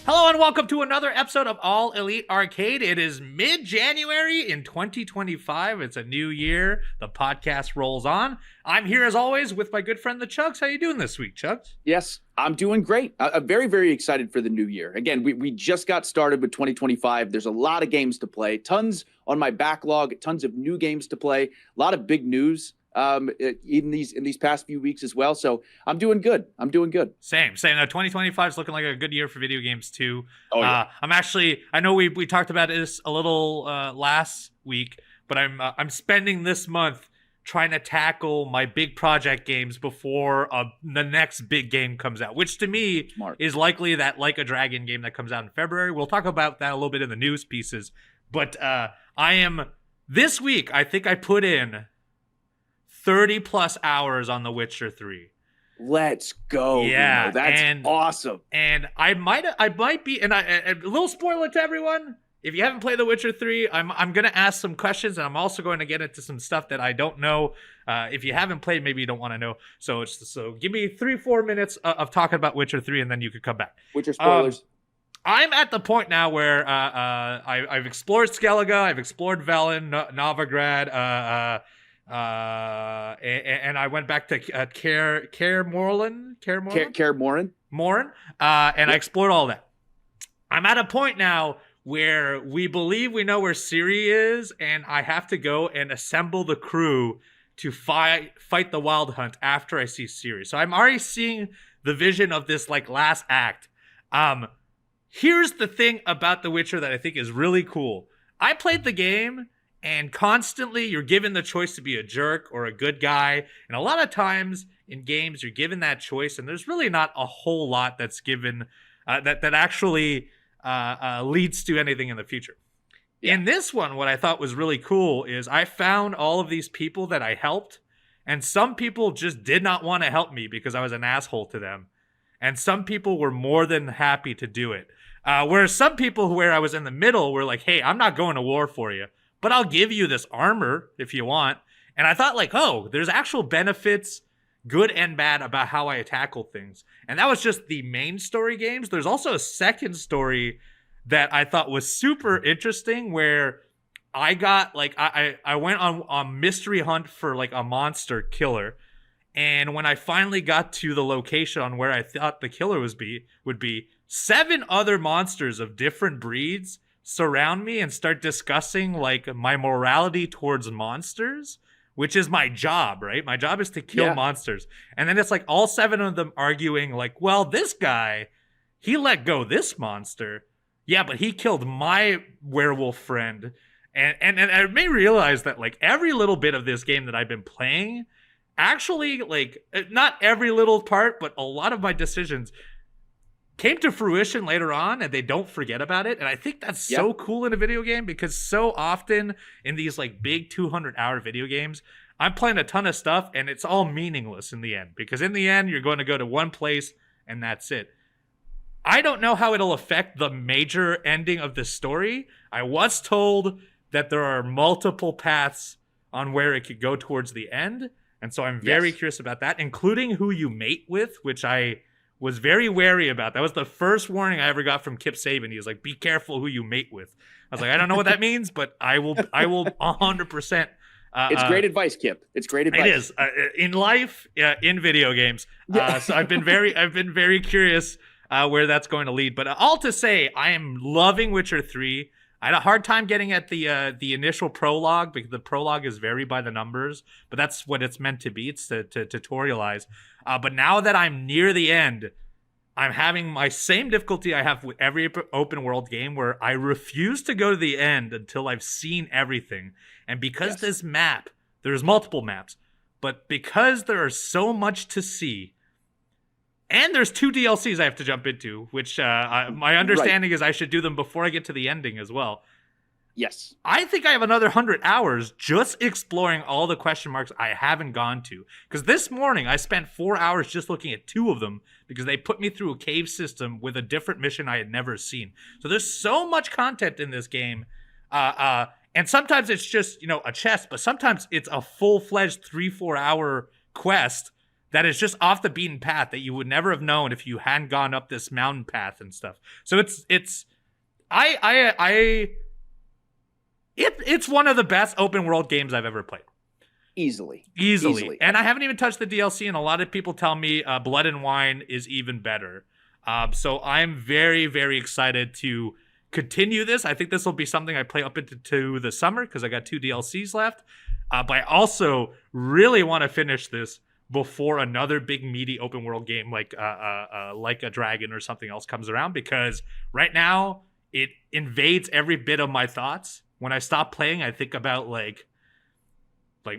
Hello and welcome to another episode of All Elite Arcade. It is mid-January in 2025. It's a new year. The podcast rolls on. I'm here as always with my good friend, the Chugs. How you doing this week, Chugs? Yes, I'm doing great. I'm very, very excited for the new year. Again, we just got started with 2025. There's a lot of games to play, tons on my backlog, tons of new games to play, a lot of big news in these past few weeks as well. So I'm doing good. Same. 2025 is looking like a good year for video games too. Oh, yeah. I know we talked about this a little last week, but I'm spending this month trying to tackle my big project games before the next big game comes out, which to me is likely that Like a Dragon game that comes out in February. We'll talk about that a little bit in the news pieces. But this week, I think I put in 30 plus hours on The Witcher 3. Let's go. Yeah, that's awesome. And I might be, and a little spoiler to everyone. If you haven't played The Witcher 3, I'm going to ask some questions, and I'm also going to get into some stuff that I don't know. If you haven't played, maybe you don't want to know. So give me 3-4 minutes of talking about Witcher 3, and then you could come back. Witcher spoilers. I'm at the point now where I've explored Skellige, I've explored Velen, Novigrad, and I went back to Kaer Morhen, and I explored all that. I'm at a point now where we believe we know where Ciri is, and I have to go and assemble the crew to fight the Wild Hunt after I see Ciri. So I'm already seeing the vision of this like last act. Here's the thing about The Witcher that I think is really cool. I played the game, and constantly you're given the choice to be a jerk or a good guy. And a lot of times in games, you're given that choice, and there's really not a whole lot that's given that actually leads to anything in the future. Yeah. In this one, what I thought was really cool is I found all of these people that I helped, and some people just did not want to help me because I was an asshole to them. And some people were more than happy to do it. Whereas some people where I was in the middle were like, hey, I'm not going to war for you, but I'll give you this armor if you want. And I thought like, oh, there's actual benefits, good and bad, about how I tackle things. And that was just the main story games. There's also a second story that I thought was super interesting where I got like, I went on a mystery hunt for like a monster killer. And when I finally got to the location on where I thought the killer would be 7 other monsters of different breeds surround me and start discussing like my morality towards monsters, which is my job, right? My job is to kill monsters. And then it's like all 7 of them arguing like, well, this guy, he let go this monster. Yeah, but he killed my werewolf friend. And I may realize that like every little bit of this game that I've been playing, actually, like, not every little part, but a lot of my decisions came to fruition later on, and they don't forget about it. And I think that's so cool in a video game, because so often in these like big 200-hour video games, I'm playing a ton of stuff and it's all meaningless in the end, because in the end you're going to go to one place and that's it. I don't know how it'll affect the major ending of the story. I was told that there are multiple paths on where it could go towards the end, and so I'm very curious about that, including who you mate with, which I was very wary about. That was the first warning I ever got from Kip Saban. He was like, be careful who you mate with. I was like, I don't know what that means, but I will 100%. It's great advice, Kip. It's great advice. It is in life, in video games. So I've been very curious where that's going to lead. But all to say, I am loving Witcher 3. I had a hard time getting at the initial prologue, because the prologue is very by the numbers, but that's what it's meant to be. It's to tutorialize. But now that I'm near the end, I'm having my same difficulty I have with every open world game, where I refuse to go to the end until I've seen everything. And because this map, there's multiple maps, but because there is so much to see, and there's 2 DLCs I have to jump into, which my understanding is I should do them before I get to the ending as well. Yes. I think I have another 100 hours just exploring all the question marks I haven't gone to. Because this morning I spent 4 hours just looking at 2 of them, because they put me through a cave system with a different mission I had never seen. So there's so much content in this game. And sometimes it's just, a chest, but sometimes it's a full-fledged 3-4 hour quest that is just off the beaten path that you would never have known if you hadn't gone up this mountain path and stuff. So it's one of the best open world games I've ever played. Easily. And I haven't even touched the DLC, and a lot of people tell me Blood and Wine is even better. So I'm very, very excited to continue this. I think this will be something I play up into the summer because I got 2 DLCs left. But I also really want to finish this before another big meaty open world game like a Dragon or something else comes around, because right now it invades every bit of my thoughts. When I stop playing, I think about like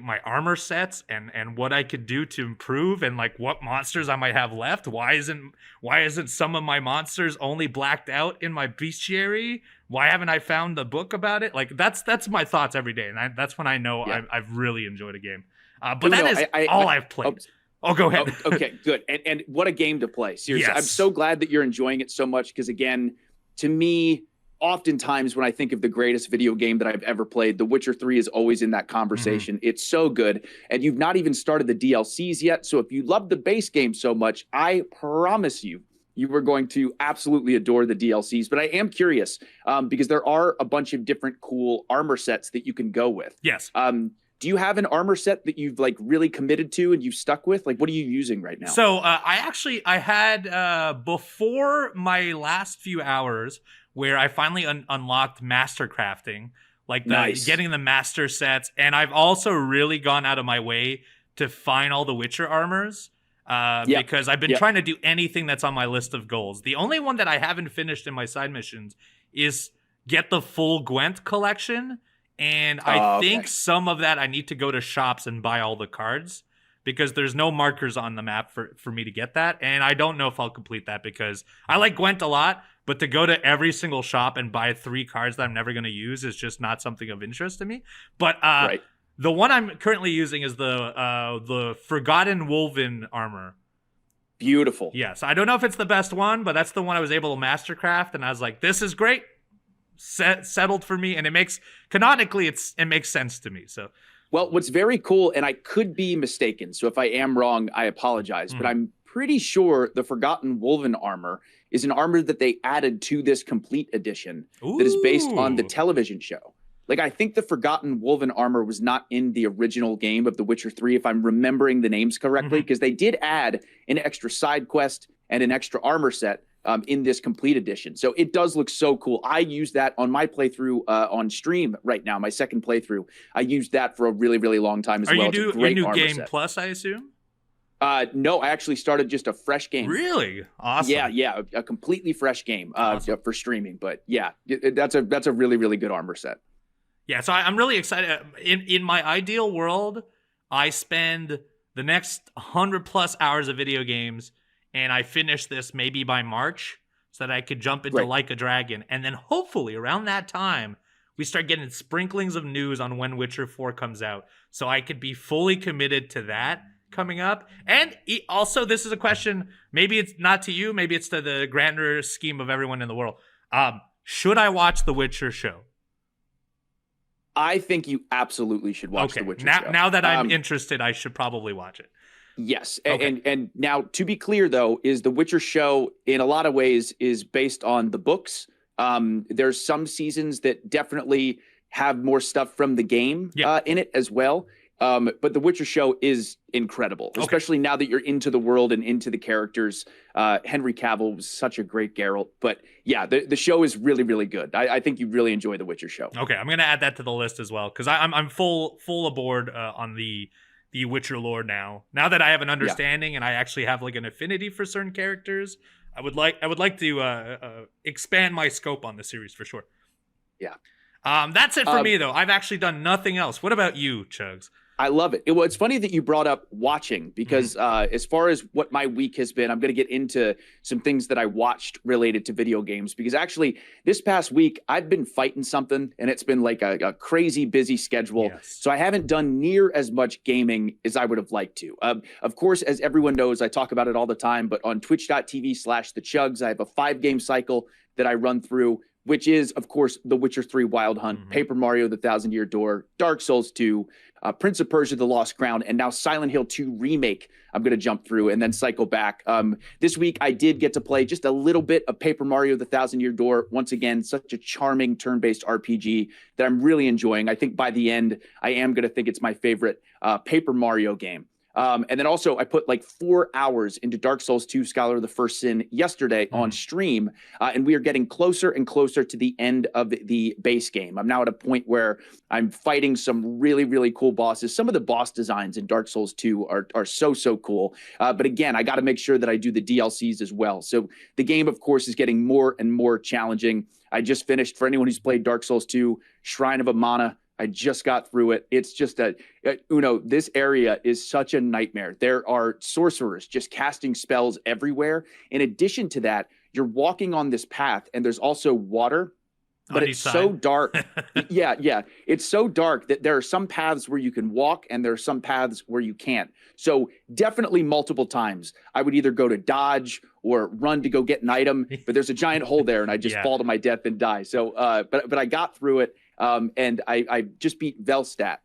my armor sets and what I could do to improve and like what monsters I might have left. Why isn't some of my monsters only blacked out in my bestiary? Why haven't I found the book about it? Like that's my thoughts every day, and that's when I know I've really enjoyed a game. But I've played. Oh, go ahead. Okay, good. And what a game to play. Seriously, yes. I'm so glad that you're enjoying it so much because, again, to me, oftentimes when I think of the greatest video game that I've ever played, The Witcher 3 is always in that conversation. Mm-hmm. It's so good. And you've not even started the DLCs yet. So if you love the base game so much, I promise you are going to absolutely adore the DLCs. But I am curious because there are a bunch of different cool armor sets that you can go with. Yes. Do you have an armor set that you've like really committed to and you've stuck with? Like, what are you using right now? So I had before my last few hours where I finally unlocked master crafting, like getting the master sets. And I've also really gone out of my way to find all the Witcher armors because I've been trying to do anything that's on my list of goals. The only one that I haven't finished in my side missions is get the full Gwent collection. And I think some of that I need to go to shops and buy all the cards because there's no markers on the map for me to get that. And I don't know if I'll complete that because I like Gwent a lot, but to go to every single shop and buy 3 cards that I'm never going to use is just not something of interest to me. But the one I'm currently using is the Forgotten Wolven armor. Beautiful. Yes. I don't know if it's the best one, but that's the one I was able to mastercraft. And I was like, this is great. Settled for me, and it makes canonically it makes sense to me. So well, what's very cool, and I could be mistaken, so if I am wrong, I apologize, but I'm pretty sure the Forgotten Wolven armor is an armor that they added to this complete edition that is based on the television show. Like, I think the Forgotten Wolven armor was not in the original game of The Witcher 3, if I'm remembering the names correctly, because they did add an extra side quest and an extra armor set in this complete edition. So it does look so cool. I use that on my playthrough on stream right now, my second playthrough. I used that for a really, really long time as well. You new game set. Plus, I assume? No, I actually started just a fresh game. Really? Awesome. Yeah, a completely fresh game for streaming. But yeah, that's a really, really good armor set. Yeah, so I'm really excited. In my ideal world, I spend the next 100+ hours of video games and I finish this maybe by March so that I could jump into Like a Dragon. And then hopefully around that time, we start getting sprinklings of news on when Witcher 4 comes out. So I could be fully committed to that coming up. And also, this is a question, maybe it's not to you, maybe it's to the grander scheme of everyone in the world. Should I watch the Witcher show? I think you absolutely should watch the Witcher show. Now that I'm interested, I should probably watch it. Yes. Okay. And now, to be clear, though, is the Witcher show in a lot of ways is based on the books. There's some seasons that definitely have more stuff from the game in it as well. But the Witcher show is incredible, especially now that you're into the world and into the characters. Henry Cavill was such a great Geralt. But yeah, the show is really, really good. I think you'd really enjoy the Witcher show. Okay, I'm going to add that to the list as well because I'm full aboard on the Witcher lore now. Now that I have an understanding and I actually have like an affinity for certain characters, I would like to expand my scope on the series for sure. Yeah. That's it for me though. I've actually done nothing else. What about you, Chugs? I love it. Well, it's funny that you brought up watching because as far as what my week has been, I'm going to get into some things that I watched related to video games because actually this past week I've been fighting something and it's been like a crazy busy schedule. Yes. So I haven't done near as much gaming as I would have liked to. Of course, as everyone knows, I talk about it all the time, but on twitch.tv/thechugs, I have a 5-game cycle that I run through, which is, of course, The Witcher 3 Wild Hunt, Paper Mario, The Thousand Year Door, Dark Souls 2, Prince of Persia: The Lost Crown, and now Silent Hill 2 Remake. I'm going to jump through and then cycle back. This week, I did get to play just a little bit of Paper Mario: The Thousand-Year Door. Once again, such a charming turn-based RPG that I'm really enjoying. I think by the end, I am going to think it's my favorite Paper Mario game. And then also I put like 4 hours into Dark Souls 2 Scholar of the First Sin yesterday on stream. And we are getting closer and closer to the end of the base game. I'm now at a point where I'm fighting some really, really cool bosses. Some of the boss designs in Dark Souls 2 are so cool. But again, I got to make sure that I do the DLCs as well. So the game, of course, is getting more and more challenging. I just finished, for anyone who's played Dark Souls 2, Shrine of Amana. I just got through it. It's just Uno, this area is such a nightmare. There are sorcerers just casting spells everywhere. In addition to that, you're walking on this path and there's also water, but it's so dark. Yeah. It's so dark that there are some paths where you can walk and there are some paths where you can't. So definitely multiple times I would either go to dodge or run to go get an item, but there's a giant hole there and I just fall to my death and die. So, but I got through it. And I just beat Velstadt,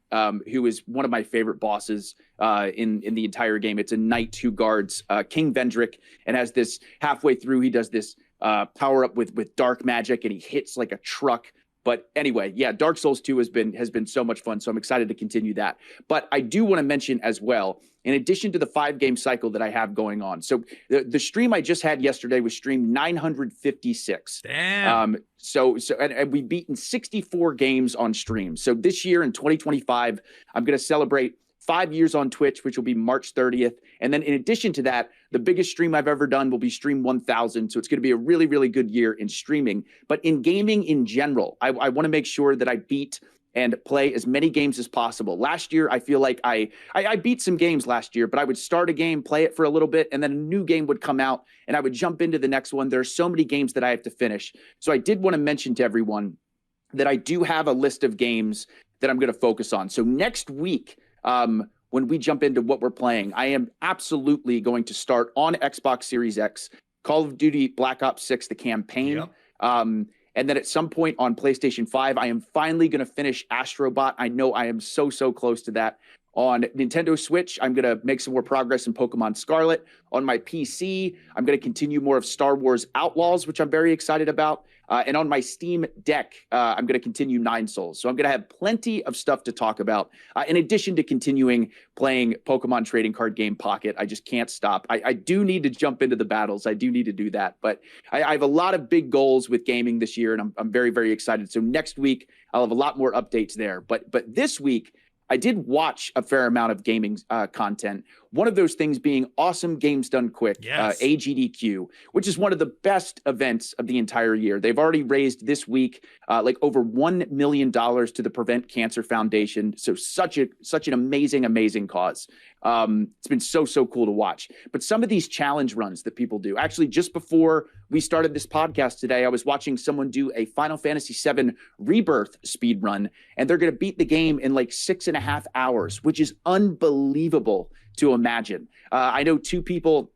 who is one of my favorite bosses in the entire game. It's a knight who guards King Vendrick and has this halfway through. He does this power up with dark magic and he hits like a truck. But anyway, yeah, Dark Souls 2 has been so much fun. So I'm excited to continue that. But I do want to mention as well, in addition to the 5-game cycle that I have going on. So the stream I just had yesterday was stream 956. Damn. And we've beaten 64 games on stream. So this year in 2025, I'm going to celebrate 5 years on Twitch, which will be March 30th. And then in addition to that, the biggest stream I've ever done will be stream 1000. So it's going to be a really, really good year in streaming. But in gaming in general, I want to make sure that I beat and play as many games as possible. Last year, I feel like I beat some games last year, but I would start a game, play it for a little bit, and then a new game would come out, and I would jump into the next one. There are so many games that I have to finish. So I did want to mention to everyone that I do have a list of games that I'm going to focus on. So next week, when we jump into what we're playing, I am absolutely going to start on Xbox Series X, Call of Duty Black Ops 6, the campaign. Yep. And then at some point on PlayStation 5, I am finally going to finish Astrobot. I know I am so close to that. On Nintendo Switch, I'm going to make some more progress in Pokemon Scarlet. On my PC, I'm going to continue more of Star Wars Outlaws, which I'm very excited about. And on my Steam Deck, I'm going to continue Nine Souls. So I'm going to have plenty of stuff to talk about. In addition to continuing playing Pokemon trading card game Pocket, I just can't stop. I do need to jump into the battles. I do need to do that. But I have a lot of big goals with gaming this year, and I'm very, very excited. So next week, I'll have a lot more updates there. But this week, I did watch a fair amount of gaming content. One of those things being Awesome Games Done Quick, AGDQ, which is one of the best events of the entire year. They've already raised this week like over $1 million to the Prevent Cancer Foundation. So such an amazing cause. It's been so cool to watch. But some of these challenge runs that people do, actually just before we started this podcast today, I was watching someone do a Final Fantasy VII Rebirth speed run, and they're going to beat the game in like 6.5 hours, which is unbelievable to imagine. I know two people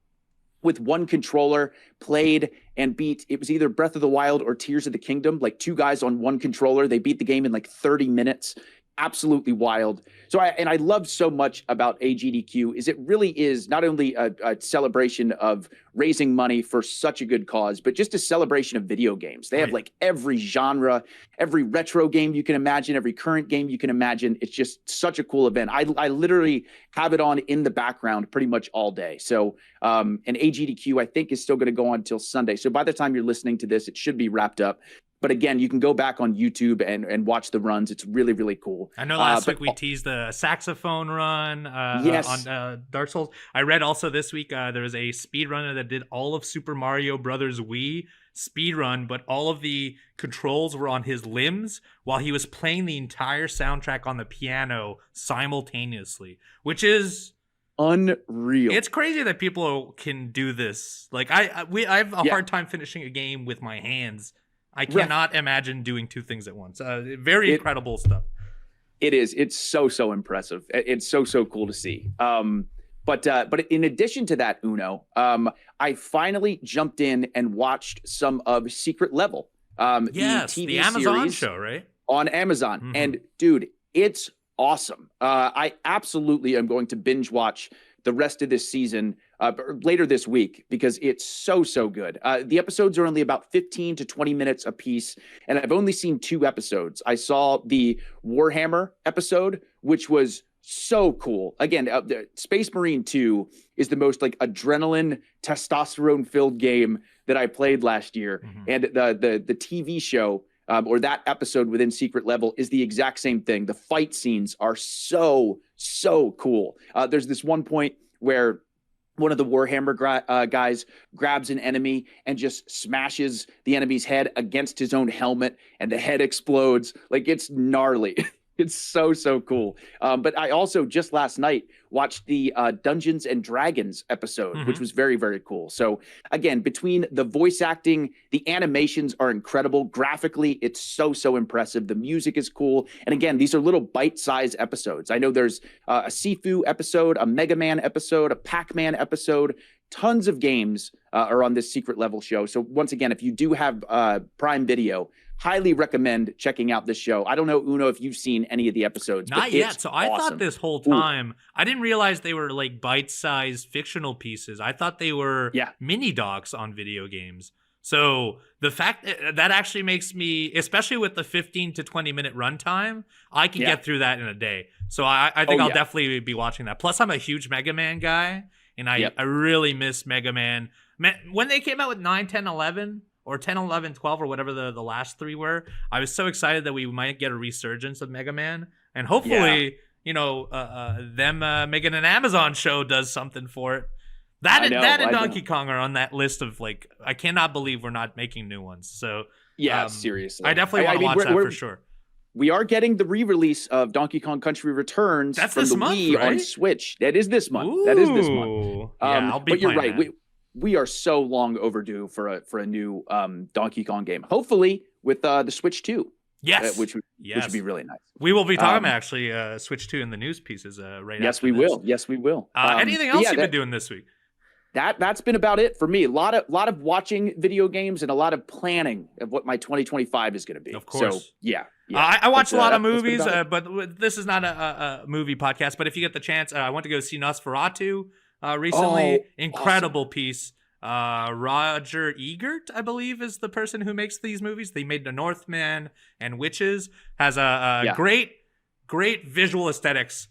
with one controller played and beat, it was either Breath of the Wild or Tears of the Kingdom, like two guys on one controller. They beat the game in like 30 minutes. Absolutely wild. So I love so much about AGDQ is it really is not only a celebration of raising money for such a good cause, but just a celebration of video games. They have like every genre, every retro game you can imagine, every current game you can imagine. It's just such a cool event. I literally have it on in the background pretty much all day. So and AGDQ I think is still going to go on until Sunday. So by the time you're listening to this, it should be wrapped up. But again, you can go back on YouTube and watch the runs. It's really, really cool. I know last week we teased the saxophone run on Dark Souls. I read also this week there was a speedrunner that did all of Super Mario Brothers Wii speedrun, but all of the controls were on his limbs while he was playing the entire soundtrack on the piano simultaneously, which is unreal. It's crazy that people can do this. Like I have a hard time finishing a game with my hands. I cannot imagine doing two things at once. Very incredible stuff. It is. It's so impressive. It's so cool to see. But in addition to that, Uno, I finally jumped in and watched some of Secret Level. The Amazon show, right? On Amazon. Mm-hmm. And dude, it's awesome. I absolutely am going to binge watch the rest of this season later this week because it's so good. The episodes are only about 15 to 20 minutes a piece, and I've only seen 2 episodes. I saw the Warhammer episode, which was so cool. Again, Space Marine 2 is the most like adrenaline, testosterone-filled game that I played last year, and the TV show or that episode within Secret Level is the exact same thing. The fight scenes are so cool. There's this one point where one of the Warhammer guys grabs an enemy and just smashes the enemy's head against his own helmet, and the head explodes. Like, it's gnarly. It's so cool. But I also just last night watched the Dungeons and Dragons episode, which was very cool. So again, between the voice acting, the animations are incredible. Graphically, it's so impressive. The music is cool. And again, these are little bite-sized episodes. I know there's a Sifu episode, a Mega Man episode, a Pac-Man episode. Tons of games are on this Secret Level show. So once again, if you do have Prime Video, highly recommend checking out this show. I don't know, Uno, if you've seen any of the episodes. Not yet. So I awesome. thought this whole time, I didn't realize they were like bite-sized fictional pieces. I thought they were mini docs on video games. So the fact that actually makes me, especially with the 15 to 20 minute runtime, I can get through that in a day. So I think I'll definitely be watching that. Plus, I'm a huge Mega Man guy, and I really miss Mega Man. When they came out with 9, 10, 11, or 10, 11, 12, or whatever the last 3 were, I was so excited that we might get a resurgence of Mega Man. And hopefully, them making an Amazon show does something for it. That and Donkey Kong are on that list of, like, I cannot believe we're not making new ones. So, seriously. I definitely want to watch that for sure. We are getting the re-release of Donkey Kong Country Returns from the Wii on Switch. That is this month. Ooh. That is this month. I'll be but you're right. We are so long overdue for a new Donkey Kong game. Hopefully with the Switch 2. Yes. Which would be really nice. We will be talking about actually Switch 2 in the news pieces right yes, after we this. will. Yes, we will. Anything else you've been doing this week? That's been about it for me. A lot of watching video games and a lot of planning of what my 2025 is going to be. Of course. So, yeah. I watch a lot of movies, but this is not a movie podcast. But if you get the chance, I went to go see Nosferatu recently. Incredible awesome. Piece. Roger Ebert, I believe, is the person who makes these movies. They made The Northman and Witches. Has a great visual aesthetics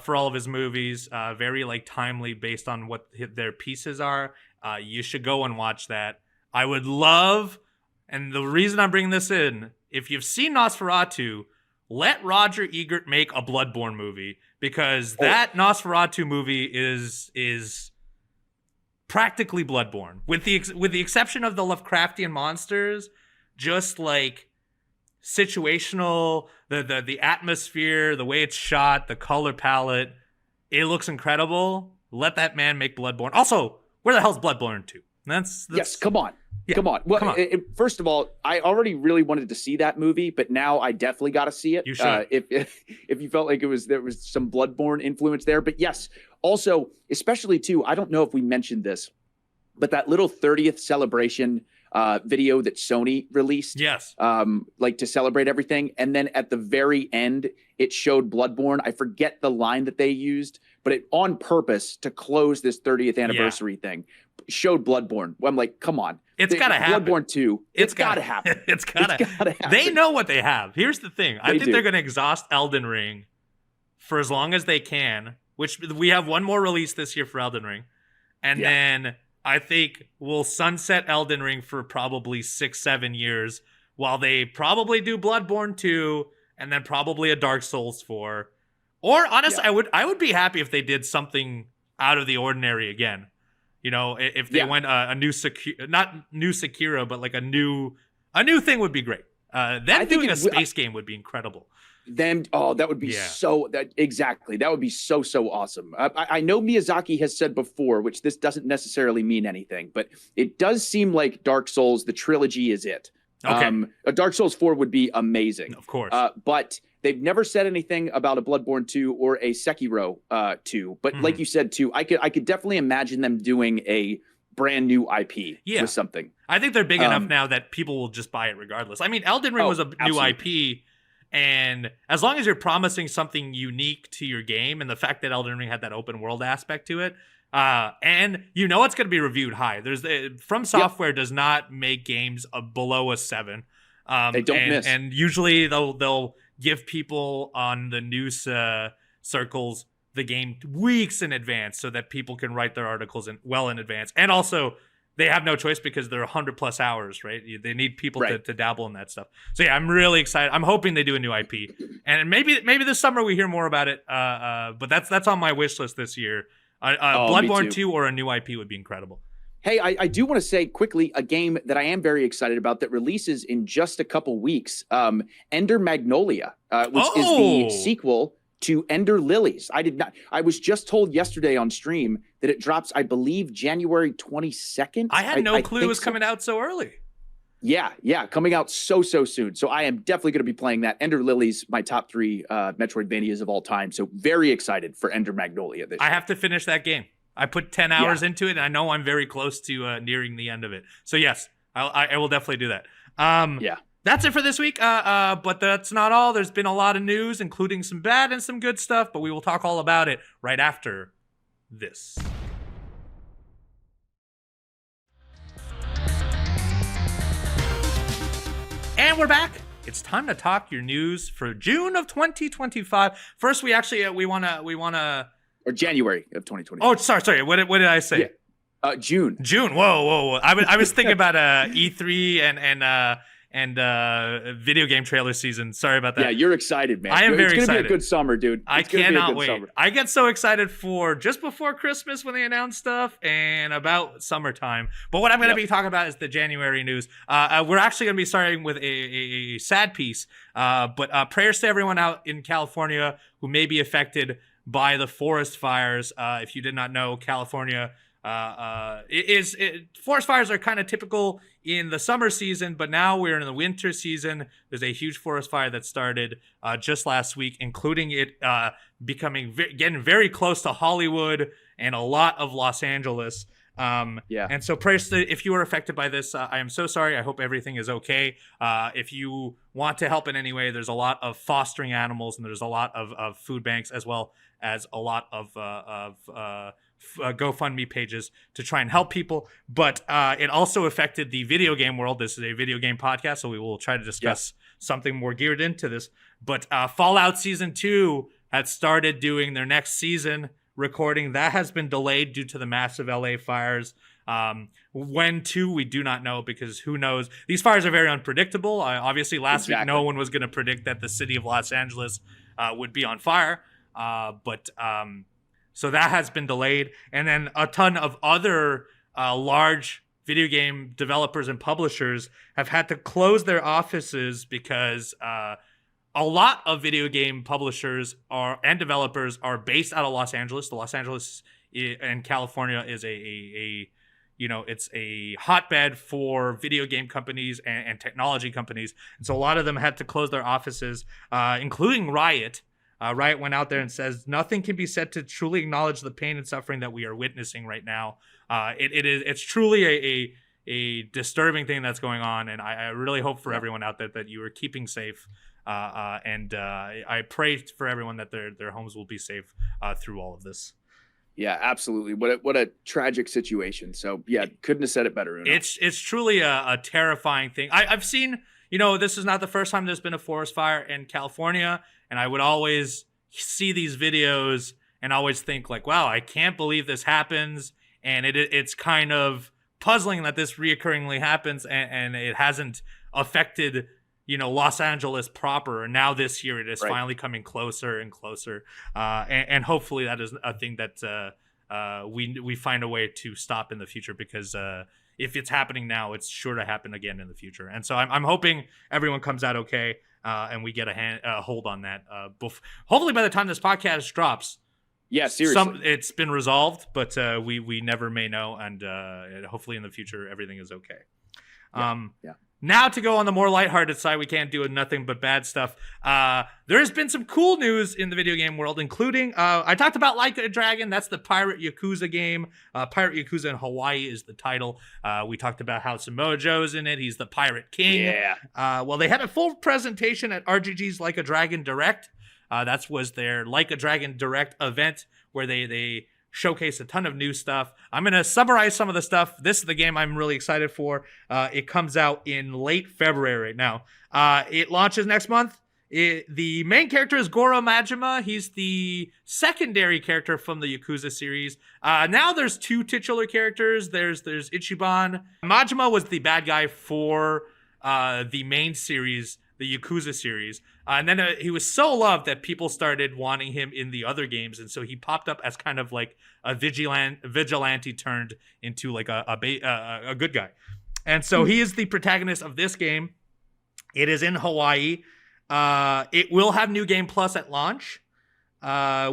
for all of his movies. Very like timely based on what their pieces are. You should go and watch that. I would love, and the reason I'm bringing this in, if you've seen Nosferatu, let Roger Ebert make a Bloodborne movie, because that Nosferatu movie is practically Bloodborne, with the exception of the Lovecraftian monsters. Just like situational, the atmosphere, the way it's shot, the color palette, it looks incredible. Let that man make Bloodborne. Also, where the hell's Bloodborne 2? That's yes, come on. Yeah, come on. Well, come on. First of all, I already really wanted to see that movie, but now I definitely got to see it. You should. If you felt like there was some Bloodborne influence there, but yes, also, especially too, I don't know if we mentioned this, but that little 30th celebration video that Sony released, yes, like to celebrate everything, and then at the very end, it showed Bloodborne. I forget the line that they used, but it on purpose to close this 30th anniversary thing showed Bloodborne. I'm like, come on. It's got to happen. Bloodborne 2. It's got to happen. It's got to happen. They know what they have. Here's the thing. I think they're going to exhaust Elden Ring for as long as they can, which we have one more release this year for Elden Ring. And then I think we'll sunset Elden Ring for probably 6-7 years while they probably do Bloodborne 2 and then probably a Dark Souls 4. Or honestly, I would be happy if they did something out of the ordinary again. You know, if they went a new not new Sekiro, but like a new thing would be great. Them doing a space game would be incredible. That would be exactly. That would be so awesome. I know Miyazaki has said before, which this doesn't necessarily mean anything, but it does seem like Dark Souls, the trilogy, is it. Okay. A Dark Souls 4 would be amazing. Of course. But they've never said anything about a Bloodborne 2 or a Sekiro 2. But like you said too, I could definitely imagine them doing a brand new IP with something. I think they're big enough now that people will just buy it regardless. I mean, Elden Ring was a new IP, And as long as you're promising something unique to your game, and the fact that Elden Ring had that open world aspect to it, and it's going to be reviewed high. From Software does not make games below a 7. They don't miss. And usually they'll give people on the news circles the game weeks in advance so that people can write their articles in advance. And also, they have no choice because they're 100 plus hours, right? They need people to dabble in that stuff. So yeah, I'm really excited. I'm hoping they do a new IP, and maybe this summer we hear more about it. But that's on my wish list this year. Bloodborne 2 or a new IP would be incredible. Hey, I do want to say quickly a game that I am very excited about that releases in just a couple weeks. Ender Magnolia, which is the sequel to Ender Lilies. I was just told yesterday on stream that it drops, I believe, January 22nd. I had no clue it was coming out so early. Yeah, coming out so soon. So I am definitely going to be playing that. Ender Lilies, my top 3 Metroidvanias of all time. So very excited for Ender Magnolia this year. I have to finish that game. I put 10 hours into it, and I know I'm very close to nearing the end of it. So yes, I will definitely do that. That's it for this week, but that's not all. There's been a lot of news, including some bad and some good stuff, but we will talk all about it right after this. And we're back. It's time to talk your news for June of 2025. First, we want to... Or January of 2025. Oh, sorry. What did I say? Yeah. June. Whoa. I was thinking about E3 and video game trailer season. Sorry about that. Yeah, you're excited, man. I am very excited. It's going to be a good summer, dude. I cannot wait. Summer. I get so excited for just before Christmas when they announce stuff and about summertime. But what I'm going to be talking about is the January news. We're actually going to be starting with a sad piece. But prayers to everyone out in California who may be affected by the forest fires. If you did not know, California forest fires are kind of typical in the summer season, but now we're in the winter season. There's a huge forest fire that started just last week, including it getting very close to Hollywood and a lot of Los Angeles. And so prayers to, if you were affected by this, I am so sorry. I hope everything is okay. If you want to help in any way, there's a lot of fostering animals, and there's a lot of food banks, as well as a lot of GoFundMe pages to try and help people. But it also affected the video game world. This is a video game podcast, so we will try to discuss something more geared into this. But Fallout Season 2 had started doing their next season recording. That has been delayed due to the massive LA fires. When to, we do not know, because who knows? These fires are very unpredictable. Obviously, last week, no one was going to predict that the city of Los Angeles would be on fire. So that has been delayed. And then a ton of other large video game developers and publishers have had to close their offices because a lot of video game publishers and developers are based out of Los Angeles. The Los Angeles and California is it's a hotbed for video game companies and technology companies. And so a lot of them had to close their offices, including Riot. Riot went out there and says, nothing can be said to truly acknowledge the pain and suffering that we are witnessing right now. It's truly a disturbing thing that's going on. And I really hope for everyone out there that you are keeping safe. And I pray for everyone that their homes will be safe through all of this. Yeah, absolutely. What a tragic situation. So yeah, couldn't have said it better. Uno. It's truly a terrifying thing. I've seen, this is not the first time there's been a forest fire in California, and I would always see these videos and always think like, wow, I can't believe this happens. And it's kind of puzzling that this reoccurringly happens, and it hasn't affected Los Angeles proper. And now this year it is finally coming closer and closer. And hopefully that is a thing that we find a way to stop in the future, because if it's happening now, it's sure to happen again in the future. And so I'm hoping everyone comes out okay, and we get a hold on that. Hopefully by the time this podcast drops, yeah, seriously, it's been resolved, but we never may know. And hopefully in the future, everything is okay. Yeah. Now to go on the more lighthearted side, we can't do nothing but bad stuff. There's been some cool news in the video game world, including I talked about Like a Dragon. That's the pirate Yakuza game. Pirate Yakuza in Hawaii is the title. We talked about how Samoa Joe's in it. He's the Pirate King. Yeah. Well, they had a full presentation at RGG's Like a Dragon Direct. That was their Like a Dragon Direct event where they showcase a ton of new stuff. I'm going to summarize some of the stuff. This is the game I'm really excited for. It comes out in late February now. It launches next month. The main character is Goro Majima. He's the secondary character from the Yakuza series. Now there's two titular characters. There's Ichiban. Majima was the bad guy for the main series, the Yakuza series. And then he was so loved that people started wanting him in the other games. And so he popped up as kind of like a vigilante turned into like a good guy. And so he is the protagonist of this game. It is in Hawaii. It will have New Game Plus at launch,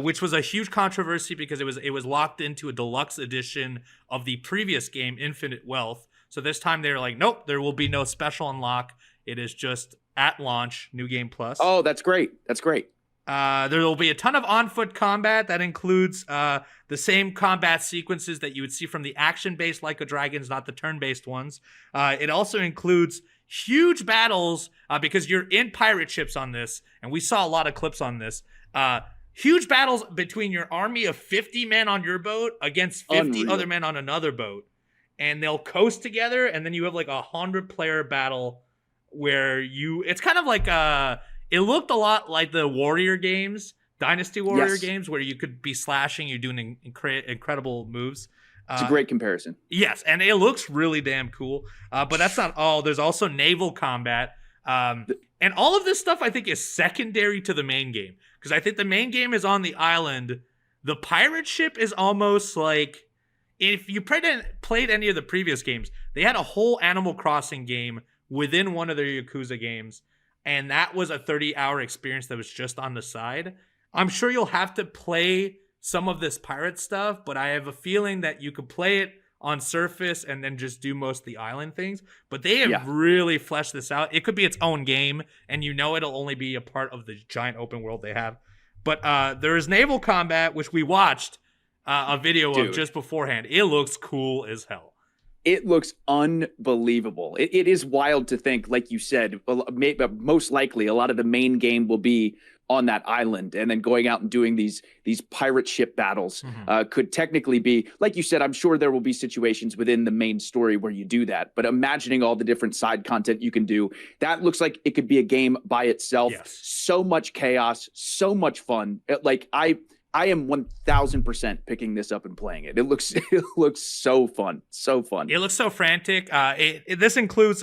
which was a huge controversy because it was locked into a deluxe edition of the previous game, Infinite Wealth. So this time they were like, nope, there will be no special unlock. It is just at launch, New Game Plus. Oh, that's great. That's great. There will be a ton of on-foot combat that includes the same combat sequences that you would see from the action-based Like a Dragons, not the turn-based ones. It also includes huge battles because you're in pirate ships on this, and we saw a lot of clips on this. Huge battles between your army of 50 men on your boat against 50 other men on another boat. And they'll coast together, and then you have like a 100-player battle where it's kind of like it looked a lot like the Warrior games, Dynasty Warrior games, where you could be slashing, you're doing incredible moves. It's a great comparison. Yes, and it looks really damn cool. But that's not all. There's also naval combat. And all of this stuff, I think, is secondary to the main game. Because I think the main game is on the island. The pirate ship is almost like... If you played any of the previous games, they had a whole Animal Crossing game within one of their Yakuza games, and that was a 30-hour experience that was just on the side. I'm sure you'll have to play some of this pirate stuff, but I have a feeling that you could play it on surface and then just do most of the island things. But they have really fleshed this out. It could be its own game, and it'll only be a part of the giant open world they have. But there is naval combat, which we watched a video of just beforehand. It looks cool as hell. It looks unbelievable. It is wild to think, like you said, most likely a lot of the main game will be on that island, and then going out and doing these pirate ship battles could technically be, like you said, I'm sure there will be situations within the main story where you do that, but imagining all the different side content you can do, that looks like it could be a game by itself. Yes. So much chaos, so much fun. I am 1000% picking this up and playing it. It looks so fun. So fun. It looks so frantic. This includes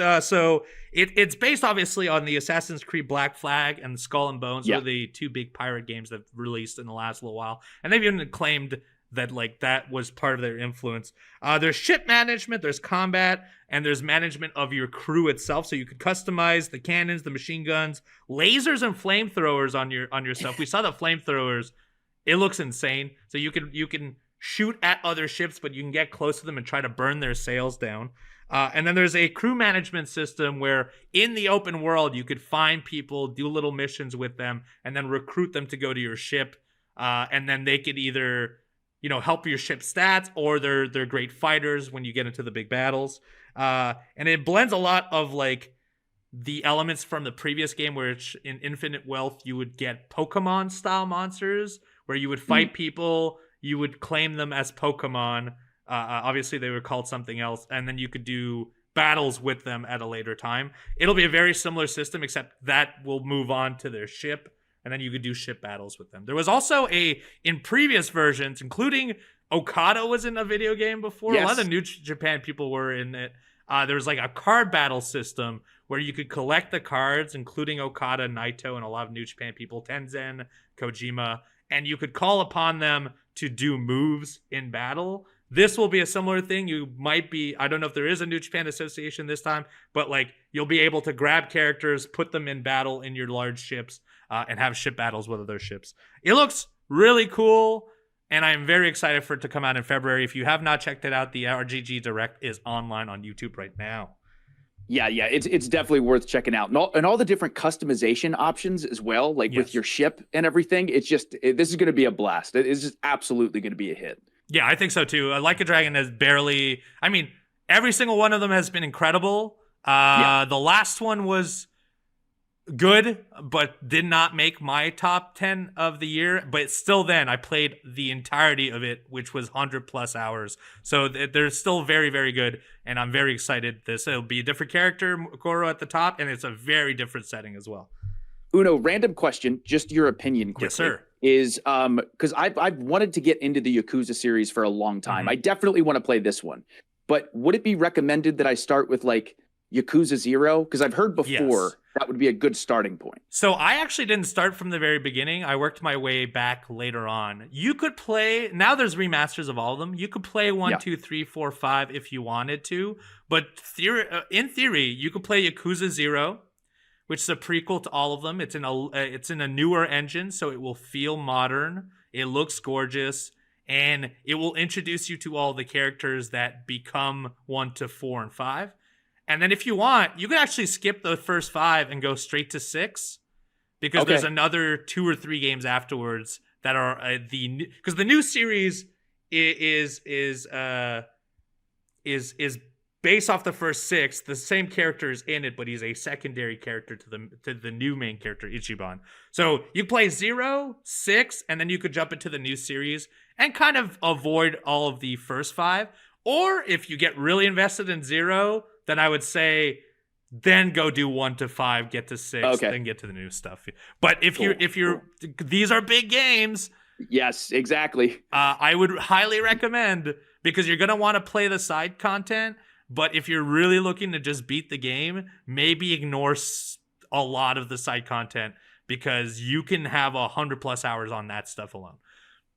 it's based obviously on the Assassin's Creed Black Flag and Skull and Bones. Those are the two big pirate games that released in the last little while. And they've even claimed that that was part of their influence. There's ship management, there's combat, and there's management of your crew itself. So you could customize the cannons, the machine guns, lasers, and flamethrowers on yourself. We saw the flamethrowers. It looks insane. So you can shoot at other ships, but you can get close to them and try to burn their sails down. And then there's a crew management system where in the open world, you could find people, do little missions with them, and then recruit them to go to your ship. And then they could either, help your ship stats, or they're great fighters when you get into the big battles. And it blends a lot of the elements from the previous game, where in Infinite Wealth, you would get Pokemon style monsters, where you would fight people, you would claim them as Pokemon. Obviously, they were called something else, and then you could do battles with them at a later time. It'll be a very similar system, except that will move on to their ship, and then you could do ship battles with them. There was also in previous versions, including Okada was in a video game before. Yes. A lot of the New Japan people were in it. There was a card battle system where you could collect the cards, including Okada, Naito, and a lot of New Japan people, Tenzan, Kojima, and you could call upon them to do moves in battle. This will be a similar thing. You might be, I don't know if there is a New Japan Association this time, but you'll be able to grab characters, put them in battle in your large ships, and have ship battles with other ships. It looks really cool, and I'm very excited for it to come out in February. If you have not checked it out, the RGG Direct is online on YouTube right now. Yeah, it's definitely worth checking out, and all the different customization options as well, like with your ship and everything. It's just this is going to be a blast. It's just absolutely going to be a hit. Yeah, I think so too. Like a Dragon has barely. I mean, every single one of them has been incredible. The last one was good, but did not make my top 10 of the year. But still, then I played the entirety of it, which was 100+ hours. So they're still very, very good, and I'm very excited. It'll be a different character, Goro at the top, and it's a very different setting as well. Uno, random question, just your opinion quickly. Yes, sir. Is because I've wanted to get into the Yakuza series for a long time. Mm-hmm. I definitely want to play this one, but would it be recommended that I start with like Yakuza 0? Because I've heard before that would be a good starting point. So I actually didn't start from the very beginning. I worked my way back later on. You could play, now there's remasters of all of them. You could play 1, 2, 3, 4, 5 if you wanted to. But in theory, you could play Yakuza 0, which is a prequel to all of them. It's in a newer engine, so it will feel modern. It looks gorgeous, and it will introduce you to all the characters that become 1 to 4 and 5. And then if you want, you can actually skip the first 5 and go straight to 6, because there's another 2 or 3 games afterwards that are because the new series is based off the first 6. The same character is in it, but he's a secondary character to the new main character, Ichiban. So you play 0, 6, and then you could jump into the new series and kind of avoid all of the first 5. Or if you get really invested in 0, then I would say then go do 1 to 5, get to 6, then get to the new stuff. But if you're these are big games. Yes, exactly. I would highly recommend, because you're going to want to play the side content. But if you're really looking to just beat the game, maybe ignore a lot of the side content, because you can have 100+ hours on that stuff alone.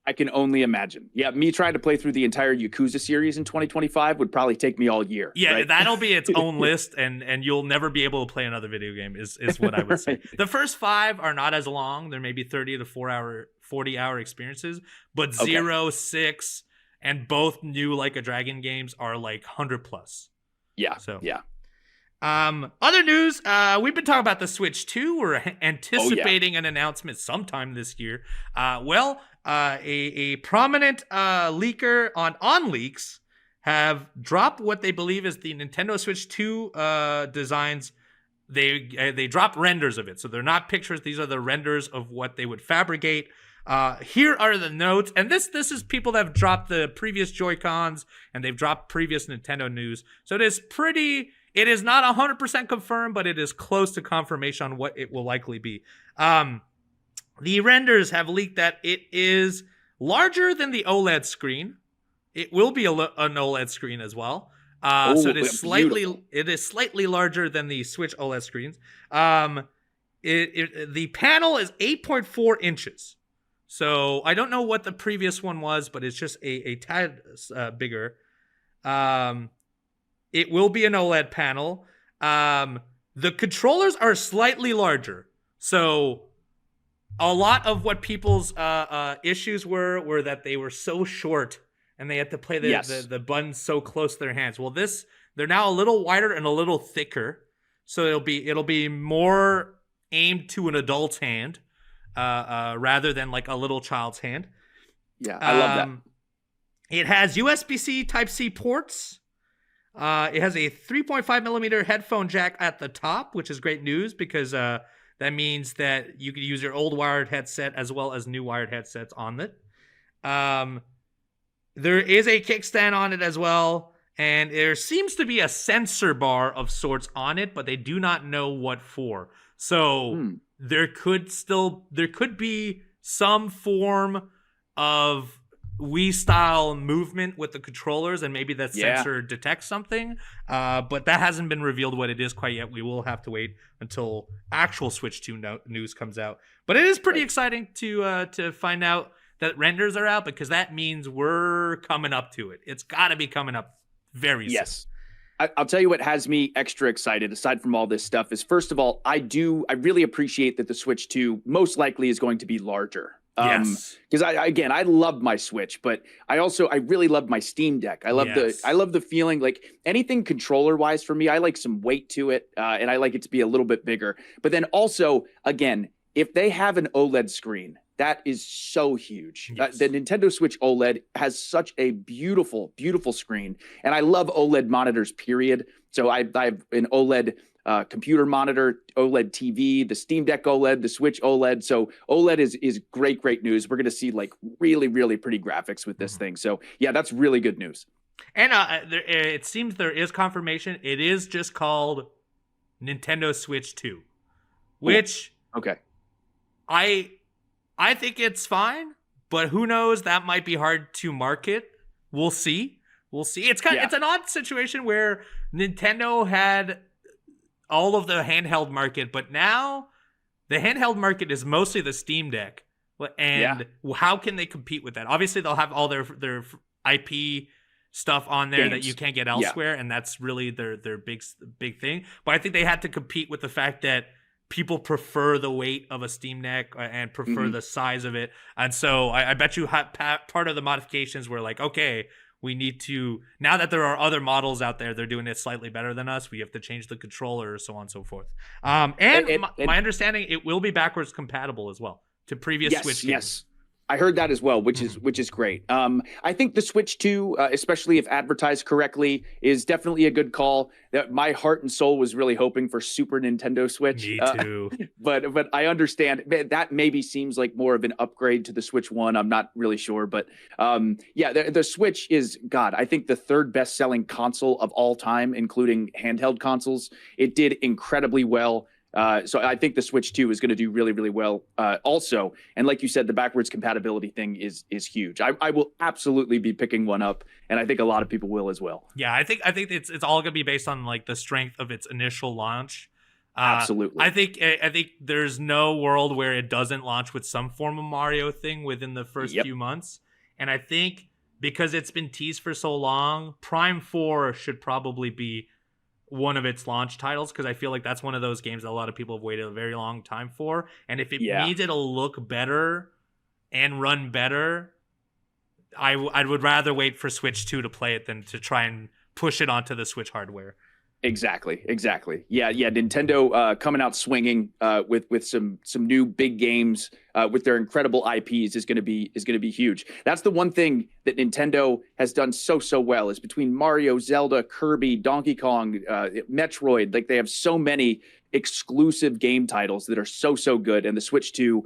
I can only imagine. Yeah, me trying to play through the entire Yakuza series in 2025 would probably take me all year. Yeah, right? That'll be its own list, and you'll never be able to play another video game, is what I would say. The first 5 are not as long. They're maybe 30 to 40-hour experiences, but 0, 6, and both new Like a Dragon games are like 100+. Yeah, so yeah. Other news, we've been talking about the Switch 2. We're anticipating an announcement sometime this year. A prominent leaker on Leaks have dropped what they believe is the Nintendo Switch 2 designs. They dropped renders of it, so they're not pictures. These are the renders of what they would fabricate. Here are the notes, and this is people that have dropped the previous Joy-Cons, and they've dropped previous Nintendo news. So it is not 100% confirmed, but it is close to confirmation on what it will likely be. The renders have leaked that it is larger than the OLED screen. It will be an OLED screen as well. So it is slightly larger than the Switch OLED screens. The panel is 8.4 inches. So I don't know what the previous one was, but it's just a tad bigger. It will be an OLED panel. The controllers are slightly larger. So a lot of what people's issues were that they were so short and they had to play the buttons so close to their hands. Well, they're now a little wider and a little thicker. So it'll be more aimed to an adult's hand rather than like a little child's hand. Yeah, I love that. It has USB-C Type-C ports. It has a 3.5 millimeter headphone jack at the top, which is great news, because that means that you can use your old wired headset as well as new wired headsets on it. There is a kickstand on it as well, and there seems to be a sensor bar of sorts on it, but they do not know what for. So there could be some form of Wii style movement with the controllers, and maybe that sensor detects something, but that hasn't been revealed what it is quite yet. We will have to wait until actual Switch 2 news comes out, but it is pretty exciting to find out that renders are out, because that means we're coming up to it. It's got to be coming up very soon. I'll tell you what has me extra excited, aside from all this stuff, is first of all, I really appreciate that the Switch 2 most likely is going to be larger. Yes. Because I love my Switch, but I really love my Steam Deck. I love the feeling, like anything controller wise for me. I like some weight to it, and I like it to be a little bit bigger. But then also, again, if they have an OLED screen, that is so huge. Yes. The Nintendo Switch OLED has such a beautiful, beautiful screen, and I love OLED monitors. Period. So I have an OLED computer monitor, OLED TV, the Steam Deck OLED, the Switch OLED. So OLED is great news. We're going to see like really, really pretty graphics with this thing. So yeah, that's really good news. And it seems there is confirmation. It is just called Nintendo Switch 2, which okay, I think it's fine, but who knows? That might be hard to market. We'll see. It's it's an odd situation where Nintendo had all of the handheld market, but now the handheld market is mostly the Steam Deck. And how can they compete with that? Obviously, they'll have all their IP stuff on there that you can't get elsewhere, and that's really their big thing. But I think they had to compete with the fact that people prefer the weight of a Steam Deck and prefer the size of it. And so I bet you part of the modifications were like, okay, we need to, now that there are other models out there, they're doing it slightly better than us, we have to change the controller, so on and so forth. My understanding, it will be backwards compatible as well to previous Switch games. Yes. I heard that as well, which is great. I think the Switch 2, especially if advertised correctly, is definitely a good call. My heart and soul was really hoping for Super Nintendo Switch. Me too. But I understand that maybe seems like more of an upgrade to the Switch 1. I'm not really sure, but the Switch is, God, I think the third best-selling console of all time, including handheld consoles. It did incredibly well. So I think the Switch 2 is going to do really, really well also. And like you said, the backwards compatibility thing is huge. I will absolutely be picking one up, and I think a lot of people will as well. Yeah, I think it's all going to be based on like the strength of its initial launch. Absolutely. I think there's no world where it doesn't launch with some form of Mario thing within the first few months. And I think because it's been teased for so long, Prime 4 should probably be one of its launch titles, because I feel like that's one of those games that a lot of people have waited a very long time for. And if it needed to look better and run better, I would rather wait for Switch 2 to play it than to try and push it onto the Switch hardware. Exactly. Yeah. Nintendo coming out swinging with some new big games with their incredible IPs is going to be huge. That's the one thing that Nintendo has done so well, is between Mario, Zelda, Kirby, Donkey Kong, Metroid. Like, they have so many exclusive game titles that are so good, and the Switch 2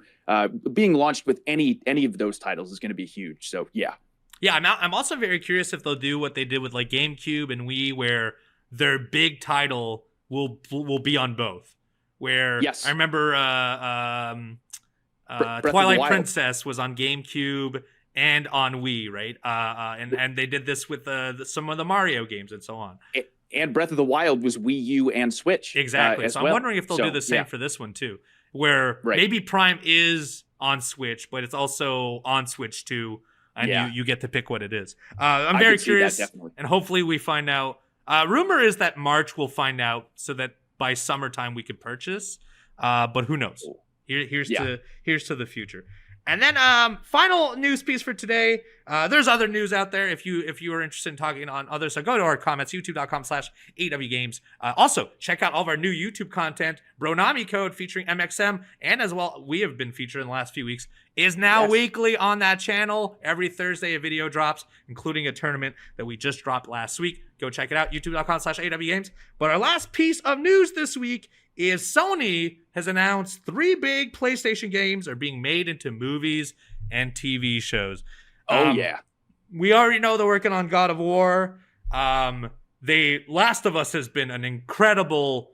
being launched with any of those titles is going to be huge. So yeah. I'm also very curious if they'll do what they did with like GameCube and Wii, where their big title will be on both. Where I remember Twilight Princess was on GameCube and on Wii, right? And they did this with some of the Mario games and so on. And Breath of the Wild was Wii U and Switch. Exactly. So I'm wondering if they'll do the same for this one too, where maybe Prime is on Switch, but it's also on Switch 2, and you get to pick what it is. I'm very curious, and hopefully we find out. Rumor is that March we'll find out, so that by summertime we could purchase. But who knows? Here's to the future. And then final news piece for today. There's other news out there if you are interested in talking on others. So go to our comments, youtube.com/AEW Games. Also, check out all of our new YouTube content. Bronami Code featuring MXM, and as well, we have been featured in the last few weeks, is now weekly on that channel. Every Thursday a video drops, including a tournament that we just dropped last week. Go check it out, youtube.com/AEW Games. But our last piece of news this week is Sony has announced 3 big PlayStation games are being made into movies and TV shows. We already know they're working on God of War. Last of Us has been an incredible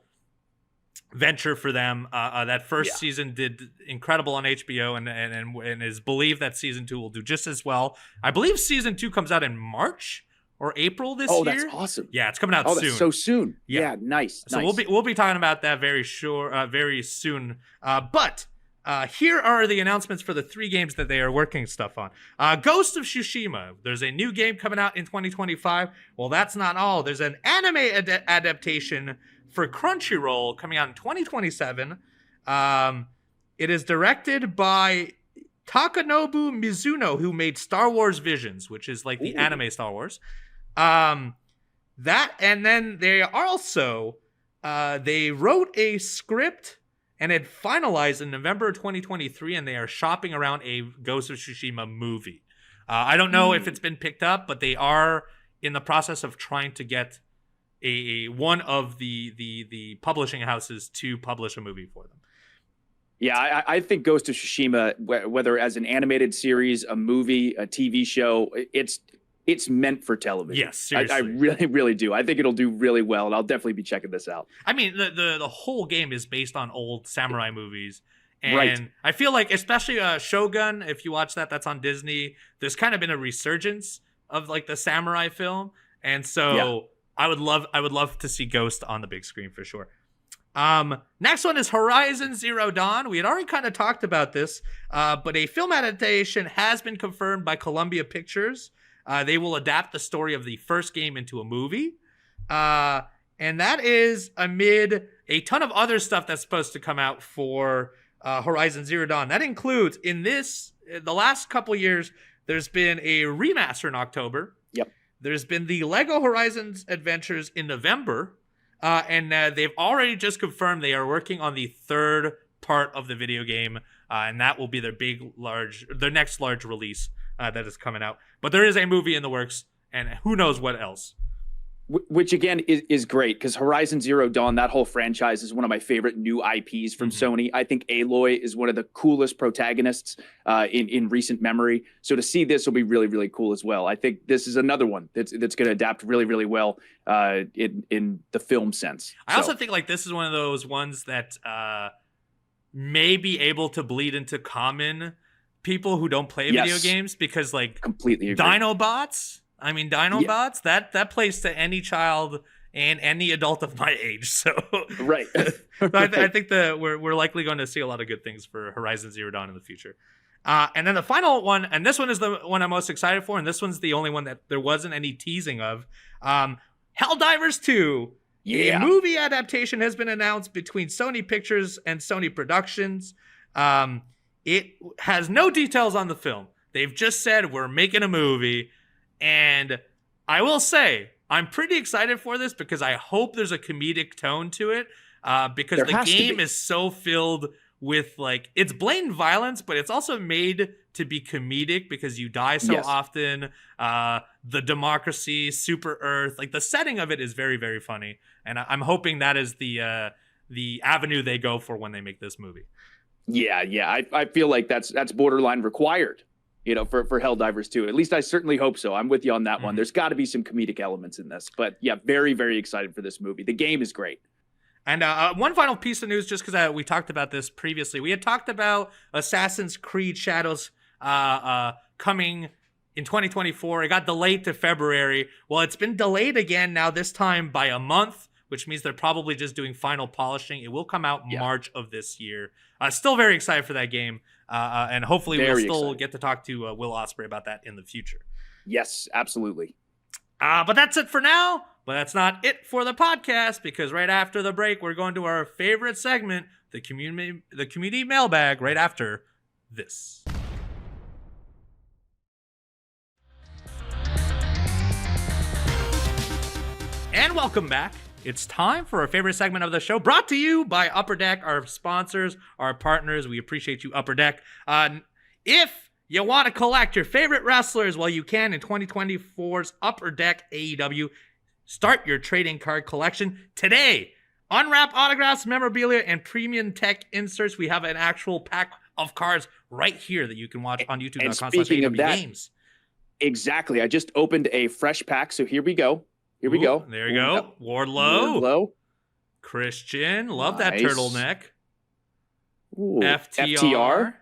venture for them. That first season did incredible on HBO, and is believed that season 2 will do just as well. I believe season 2 comes out in March or April this year. Oh, that's awesome. Yeah, it's coming out soon. Oh, that's so soon. Yeah, nice. So we'll be talking about that very soon. But here are the announcements for the 3 games that they are working stuff on. Ghost of Tsushima. There's a new game coming out in 2025. Well, that's not all. There's an anime adaptation for Crunchyroll coming out in 2027. It is directed by Takanobu Mizuno, who made Star Wars Visions, which is like the anime Star Wars. That, and then they also they wrote a script and it finalized in November 2023, and they are shopping around a Ghost of Tsushima movie. I don't know if it's been picked up, but they are in the process of trying to get one of the publishing houses to publish a movie for them. Yeah, I think Ghost of Tsushima, whether as an animated series, a movie, a TV show, it's meant for television. Yes, seriously. I really, really do. I think it'll do really well, and I'll definitely be checking this out. I mean, the whole game is based on old samurai movies. And right. I feel like, especially Shogun, if you watch that, that's on Disney, there's kind of been a resurgence of like the samurai film. And so I would love to see Ghost on the big screen for sure. Next one is Horizon Zero Dawn. We had already kind of talked about this, but a film adaptation has been confirmed by Columbia Pictures. They will adapt the story of the first game into a movie. And that is amid a ton of other stuff that's supposed to come out for Horizon Zero Dawn. That includes, the last couple years, there's been a remaster in October. Yep. There's been the Lego Horizons Adventures in November. And they've already just confirmed they are working on the third part of the video game. And that will be their next large release that is coming out. But there is a movie in the works, and who knows what else. Which again is great, because Horizon Zero Dawn, that whole franchise, is one of my favorite new IPs from Sony. I think Aloy is one of the coolest protagonists in recent memory. So to see this will be really, really cool as well. I think this is another one that's going to adapt really, really well in the film sense. I also think like this is one of those ones that may be able to bleed into common people who don't play video games, because like completely agree. Dinobots, that plays to any child and any adult of my age. So right. I think that we're likely going to see a lot of good things for Horizon Zero Dawn in the future. And then the final one, and this one is the one I'm most excited for, and this one's the only one that there wasn't any teasing of. Helldivers 2. A movie adaptation has been announced between Sony Pictures and Sony Productions. It has no details on the film. They've just said we're making a movie. And I will say, I'm pretty excited for this because I hope there's a comedic tone to it. Because the game is so filled with like, it's blatant violence, but it's also made to be comedic because you die so often. The democracy, Super Earth, like the setting of it is very, very funny. And I'm hoping that is the avenue they go for when they make this movie. Yeah. I feel like that's borderline required, for Helldivers 2. At least I certainly hope so. I'm with you on that one. There's got to be some comedic elements in this. But yeah, very, very excited for this movie. The game is great. And one final piece of news, just because we talked about this previously. We had talked about Assassin's Creed Shadows coming in 2024. It got delayed to February. Well, it's been delayed again now, this time by a month, which means they're probably just doing final polishing. It will come out March of this year. Still very excited for that game. And hopefully we'll still get to talk to Will Ospreay about that in the future. Yes, absolutely. But that's it for now. But that's not it for the podcast, because right after the break, we're going to our favorite segment, the community mailbag, right after this. And welcome back. It's time for our favorite segment of the show, brought to you by Upper Deck, our sponsors, our partners. We appreciate you, Upper Deck. If you want to collect your favorite wrestlers, well, you can in 2024's Upper Deck AEW. Start your trading card collection today. Unwrap autographs, memorabilia, and premium tech inserts. We have an actual pack of cards right here that you can watch on YouTube.com/AEW Games. Exactly. I just opened a fresh pack, so here we go. Here we go. There you go. Wardlow. Christian. Love that turtleneck. Ooh, FTR.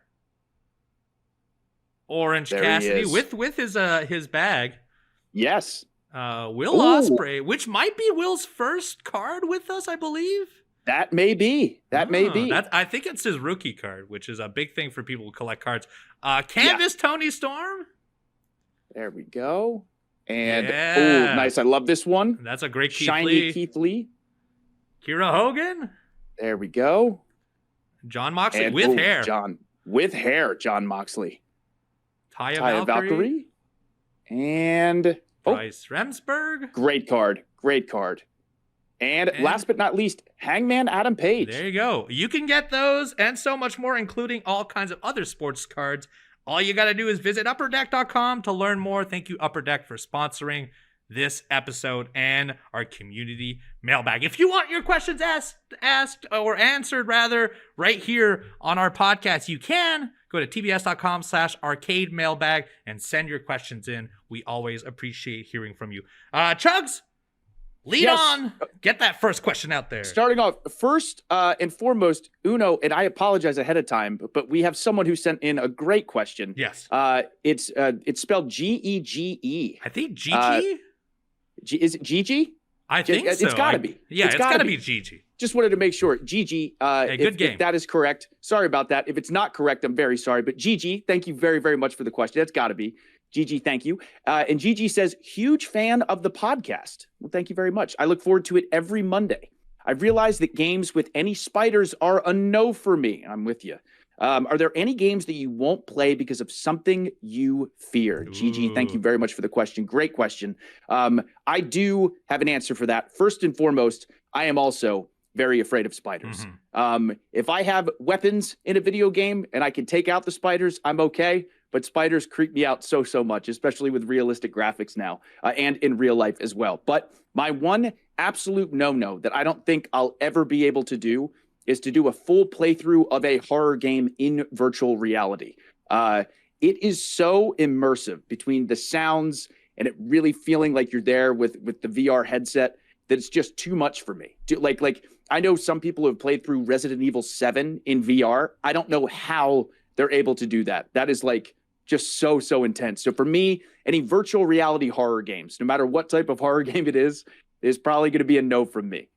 Orange Cassidy with his bag. Yes. Will Ospreay, which might be Will's first card with us, I believe. That may be. I think it's his rookie card, which is a big thing for people who collect cards. Canvas Tony Storm. There we go. And nice. I love this one. That's a great shiny Keith Lee. Kira Hogan. There we go. John Moxley with hair. John. with hair, John Moxley. Taya Valkyrie. And Bryce Remsburg. Great card. And last but not least, Hangman Adam Page. There you go. You can get those and so much more, including all kinds of other sports cards. All you got to do is visit upperdeck.com to learn more. Thank you, Upper Deck, for sponsoring this episode and our community mailbag. If you want your questions asked or answered, rather, right here on our podcast, you can go to tbs.com/arcade mailbag and send your questions in. We always appreciate hearing from you. Chugs, lead on. Get that first question out there. Starting off, first and foremost, Uno, and I apologize ahead of time, but we have someone who sent in a great question. Yes. It's spelled Gege. I think Gigi? Is it Gigi? I think so. It's got to be. Yeah, it's got to be Gigi. Just wanted to make sure. Gigi, good game. If that is correct, sorry about that. If it's not correct, I'm very sorry. But Gigi, thank you very, very much for the question. That's got to be. Gigi, thank you. And Gigi says, huge fan of the podcast. Well, thank you very much. I look forward to it every Monday. I've realized that games with any spiders are a no for me. I'm with you. Are there any games that you won't play because of something you fear? Gigi, thank you very much for the question. Great question. I do have an answer for that. First and foremost, I am also very afraid of spiders. If I have weapons in a video game and I can take out the spiders, I'm okay. But spiders creep me out so much, especially with realistic graphics now and in real life as well. But my one absolute no-no that I don't think I'll ever be able to do is to do a full playthrough of a horror game in virtual reality. It is so immersive between the sounds and it really feeling like you're there with the VR headset that it's just too much for me. Like I know some people who have played through Resident Evil 7 in VR. I don't know how they're able to do that. That is like just so intense. So for me, any virtual reality horror games, no matter what type of horror game it is probably going to be a no from me.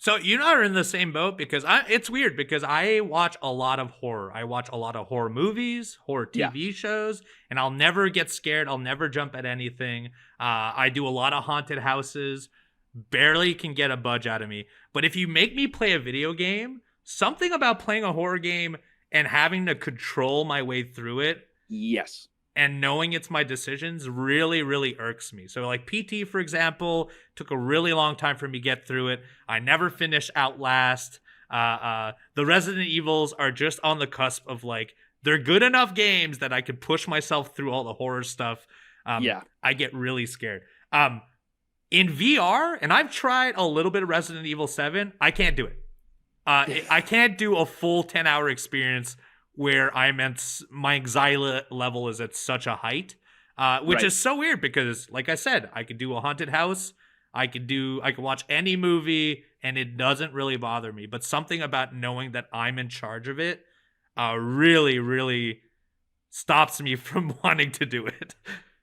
So you and I are in the same boat because it's weird because I watch a lot of horror. I watch a lot of horror movies, horror TV shows, and I'll never get scared. I'll never jump at anything. I do a lot of haunted houses. Barely can get a budge out of me. But if you make me play a video game, something about playing a horror game and having to control my way through it. Yes. And knowing it's my decisions really irks me. So like PT, for example, took a really long time for me to get through it. I never finished Outlast. The Resident Evils are just on the cusp of like, they're good enough games that I could push myself through all the horror stuff. I get really scared. In VR, and I've tried a little bit of Resident Evil 7, I can't do it. I can't do a full 10-hour experience where my anxiety level is at such a height, which is so weird because, like I said, I could do a haunted house, I could watch any movie, and it doesn't really bother me. But something about knowing that I'm in charge of it really stops me from wanting to do it.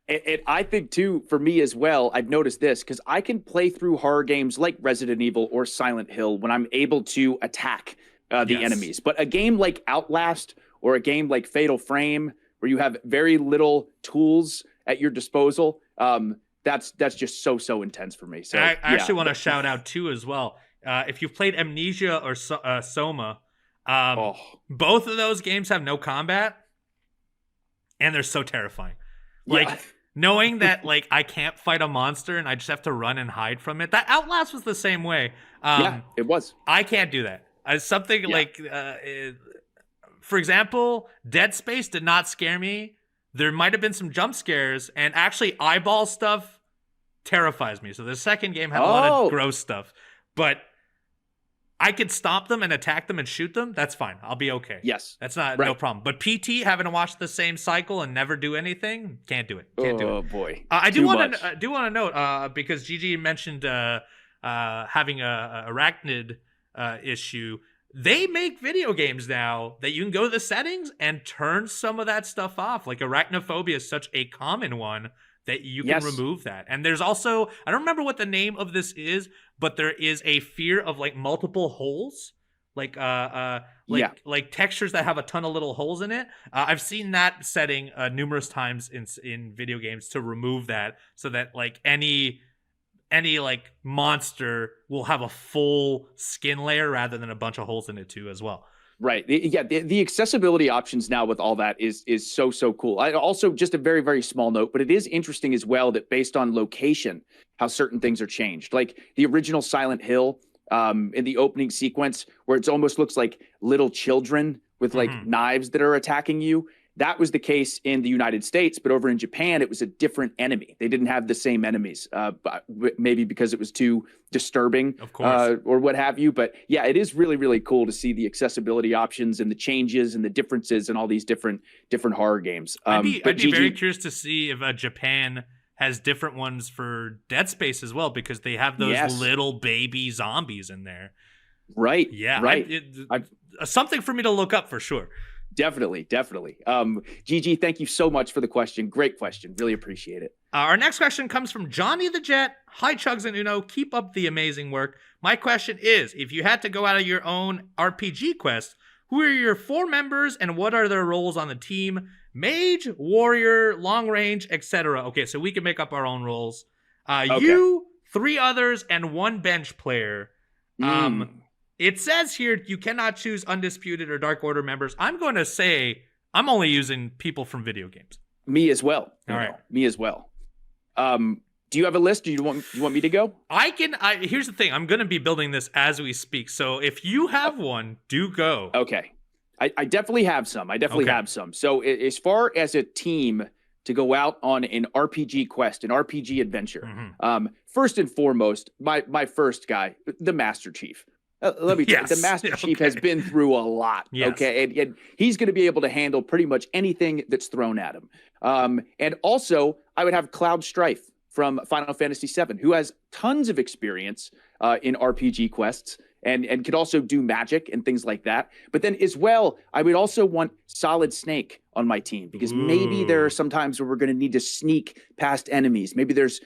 And I think, too, for me as well, I've noticed this, because I can play through horror games like Resident Evil or Silent Hill when I'm able to attack the enemies. But a game like Outlast or a game like Fatal Frame, where you have very little tools at your disposal, that's just so intense for me. So I actually want to shout out, too, as well. If you've played Amnesia or Soma, both of those games have no combat, and they're so terrifying. Knowing that like I can't fight a monster and I just have to run and hide from it. That Outlast was the same way. It was. I can't do that. For example, Dead Space did not scare me. There might have been some jump scares, and actually eyeball stuff terrifies me. So the second game had a lot of gross stuff, but I could stop them and attack them and shoot them. That's fine. I'll be okay. Yes. That's no problem. But PT, having to watch the same cycle and never do anything, can't do it. Can't do it. Oh, boy. I do want to note, because Gigi mentioned having a arachnid issue. They make video games now that you can go to the settings and turn some of that stuff off. Like arachnophobia is such a common one that you can remove that. And there's also, I don't remember what the name of this is, but there is a fear of like multiple holes, like textures that have a ton of little holes in it. I've seen that setting numerous times in video games to remove that, so that like any like monster will have a full skin layer rather than a bunch of holes in it too as well. Right. The accessibility options now with all that is so cool. I also, just a very, very small note, but it is interesting as well that based on location, how certain things are changed. Like the original Silent Hill, in the opening sequence where it almost looks like little children with like knives that are attacking you. That was the case in the United States, but over in Japan, it was a different enemy. They didn't have the same enemies, maybe because it was too disturbing, of course, or what have you. But yeah, it is really, really cool to see the accessibility options and the changes and the differences in all these different horror games. I'd be very curious to see if Japan has different ones for Dead Space as well, because they have those little baby zombies in there. Right. Yeah. Right. Something for me to look up for sure. Definitely. Gigi, thank you so much for the question. Great question. Really appreciate it. Our next question comes from Johnny the Jet. Hi, Chugs and Uno. Keep up the amazing work. My question is, if you had to go out of your own RPG quest, who are your 4 members and what are their roles on the team? Mage, warrior, long range, etc. Okay, so we can make up our own roles. You, 3 others, and 1 bench player. It says here you cannot choose Undisputed or Dark Order members. I'm going to say I'm only using people from video games. Me as well. All right. Me as well. Do you have a list? Do you want me to go? Here's the thing. I'm going to be building this as we speak. So if you have one, do go. Okay. I definitely have some. Have some. So as far as a team to go out on an RPG quest, an RPG adventure, first and foremost, my first guy, the Master Chief. Let me tell you, the Master Chief has been through a lot, okay? And he's going to be able to handle pretty much anything that's thrown at him. And also, I would have Cloud Strife from Final Fantasy VII, who has tons of experience in RPG quests and could also do magic and things like that. But then as well, I would also want Solid Snake on my team, because maybe there are some times where we're going to need to sneak past enemies. Maybe there's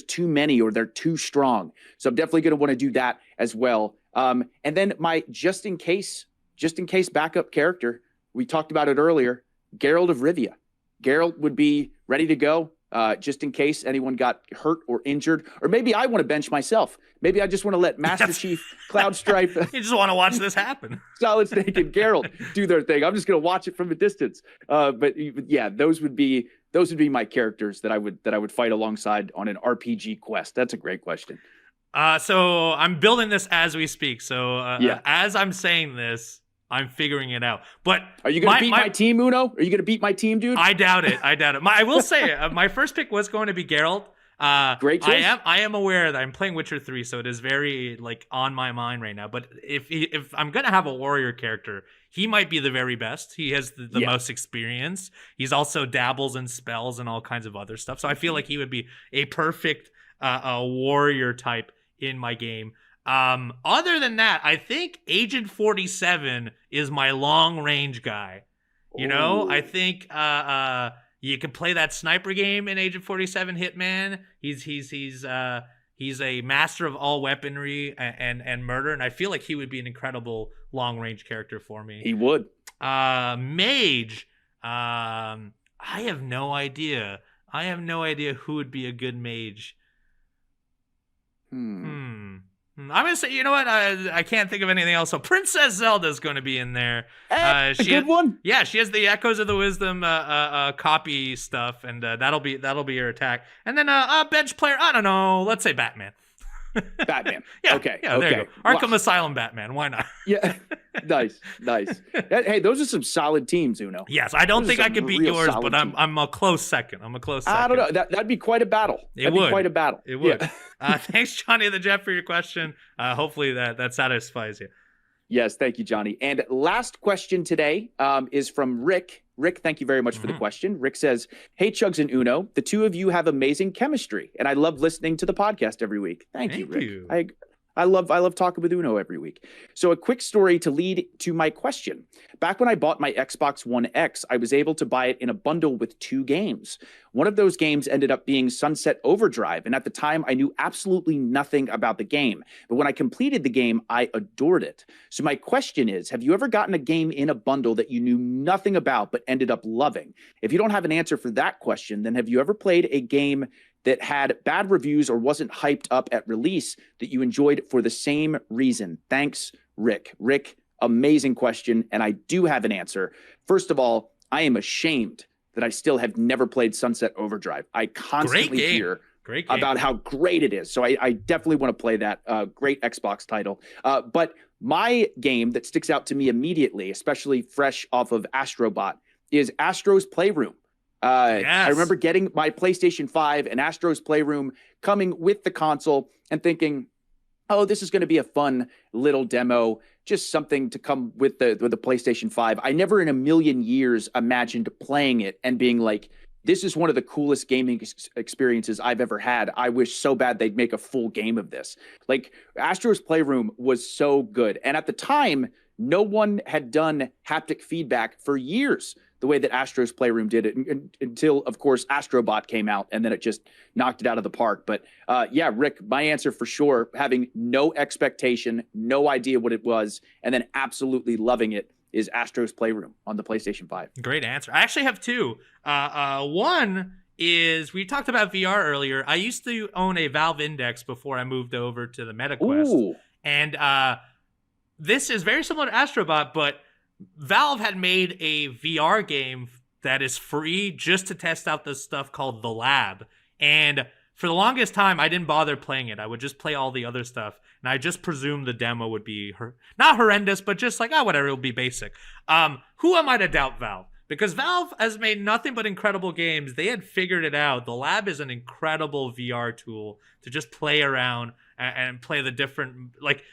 too many or they're too strong. So I'm definitely going to want to do that as well. And then my just in case backup character, we talked about it earlier, Geralt of Rivia. Geralt would be ready to go just in case anyone got hurt or injured. Or maybe I want to bench myself. Maybe I just want to let Master Chief, Cloud Strife. You just want to watch this happen. Solid Snake and Geralt do their thing. I'm just going to watch it from a distance. But yeah, those would be my characters that I would fight alongside on an RPG quest. That's a great question. So I'm building this as we speak. So as I'm saying this, I'm figuring it out. But are you going to beat my team, Uno? Are you going to beat my team, dude? I doubt it. I will say my first pick was going to be Geralt. Great choice. I am aware that I'm playing Witcher 3, so it is very like on my mind right now. But if I'm going to have a warrior character, he might be the very best. He has the most experience. He's also dabbles in spells and all kinds of other stuff. So I feel like he would be a perfect a warrior type in my game. Other than that, I think Agent 47 is my long range guy. You know, I think you can play that sniper game in Agent 47 Hitman. He's a master of all weaponry and murder, and I feel like he would be an incredible long range character for me. He would. Mage. I have no idea. Who would be a good mage. I'm going to say, you know what? I can't think of anything else. So Princess Zelda's going to be in there. A good one. Yeah, she has the Echoes of the Wisdom copy stuff, and that'll be her attack. And then a bench player, I don't know. Let's say Batman. Batman. Yeah. Okay. Yeah, there you go. Arkham Asylum Batman. Why not? Yeah. Nice. Hey, those are some solid teams, Uno. Yes, I don't think I can beat yours, but I'm a close second. I don't know. That'd be quite a battle. It would. Thanks, Johnny the Jet, for your question. Hopefully that satisfies you. Yes, thank you, Johnny. And last question today is from Rick. Rick, thank you very much for the question. Rick says, hey, Chugs and Uno, the two of you have amazing chemistry, and I love listening to the podcast every week. Thank you, Rick. I love talking with Uno every week. So a quick story to lead to my question. Back when I bought my Xbox One X, I was able to buy it in a bundle with 2 games. One of those games ended up being Sunset Overdrive, and at the time, I knew absolutely nothing about the game. But when I completed the game, I adored it. So my question is, have you ever gotten a game in a bundle that you knew nothing about but ended up loving? If you don't have an answer for that question, then have you ever played a game that had bad reviews or wasn't hyped up at release that you enjoyed for the same reason? Thanks, Rick. Rick, Amazing question, and I do have an answer. First of all, I am ashamed that I still have never played Sunset Overdrive. I constantly hear about how great it is. So I definitely want to play that. Great Xbox title. But my game that sticks out to me immediately, especially fresh off of Astrobot, is Astro's Playroom. I remember getting my PlayStation 5 and Astro's Playroom coming with the console and thinking, oh, this is going to be a fun little demo, just something to come with the PlayStation 5. I never in a million years imagined playing it and being like, this is one of the coolest gaming experiences I've ever had. I wish so bad they'd make a full game of this. Like, Astro's Playroom was so good. And at the time, no one had done haptic feedback for years the way that Astro's Playroom did it until, of course, Astrobot came out, and then it just knocked it out of the park. But yeah, Rick, my answer for sure, having no expectation, no idea what it was, and then absolutely loving it, is Astro's Playroom on the PlayStation 5. Great answer. I actually have two. One is, we talked about VR earlier. I used to own a Valve Index before I moved over to the MetaQuest. Ooh. And this is very similar to Astrobot, but Valve had made a VR game that is free just to test out this stuff called The Lab. And for the longest time, I didn't bother playing it. I would just play all the other stuff. And I just presumed the demo would be not horrendous, but just like, whatever, it'll be basic. Who am I to doubt Valve? Because Valve has made nothing but incredible games. They had figured it out. The Lab is an incredible VR tool to just play around and play the different, like,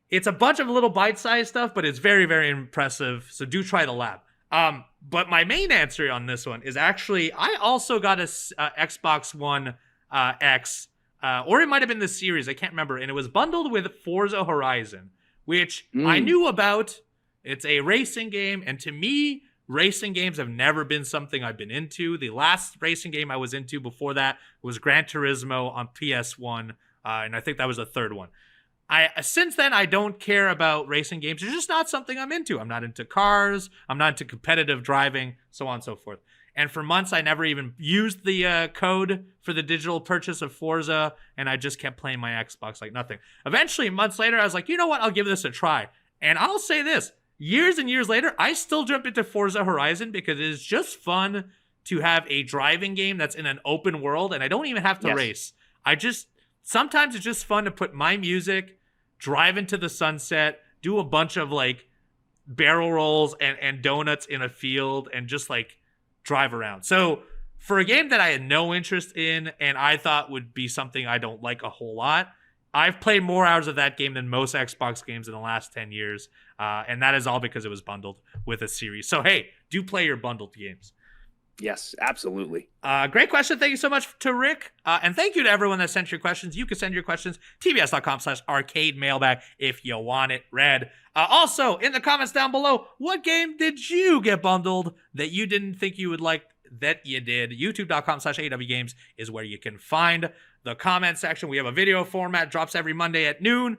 it's a bunch of little bite-sized stuff, but it's very, very impressive. So do try The Lab. But my main answer on this one is actually, I also got a Xbox One X, or it might have been the Series, I can't remember, and it was bundled with Forza Horizon, which I knew about. It's a racing game, and to me, racing games have never been something I've been into. The last racing game I was into before that was Gran Turismo on PS1, and I think that was the third one. Since then, I don't care about racing games. It's just not something I'm into. I'm not into cars. I'm not into competitive driving, so on and so forth. And for months, I never even used the code for the digital purchase of Forza, and I just kept playing my Xbox like nothing. Eventually, months later, I was like, you know what? I'll give this a try. And I'll say this. Years and years later, I still jump into Forza Horizon because it is just fun to have a driving game that's in an open world, and I don't even have to race. Sometimes it's just fun to put my music, drive into the sunset, do a bunch of like barrel rolls and donuts in a field, and just like drive around. So for a game that I had no interest in and I thought would be something I don't like a whole lot, I've played more hours of that game than most Xbox games in the last 10 years. And that is all because it was bundled with a series. So hey, do play your bundled games. Yes, absolutely. Great question. Thank you so much to Rick. And thank you to everyone that sent your questions. You can send your questions, tbs.com/arcade mailbag if you want it read. Also, in the comments down below, what game did you get bundled that you didn't think you would like that you did? youtube.com/AEW games is where you can find the comment section. We have a video format, drops every Monday at noon.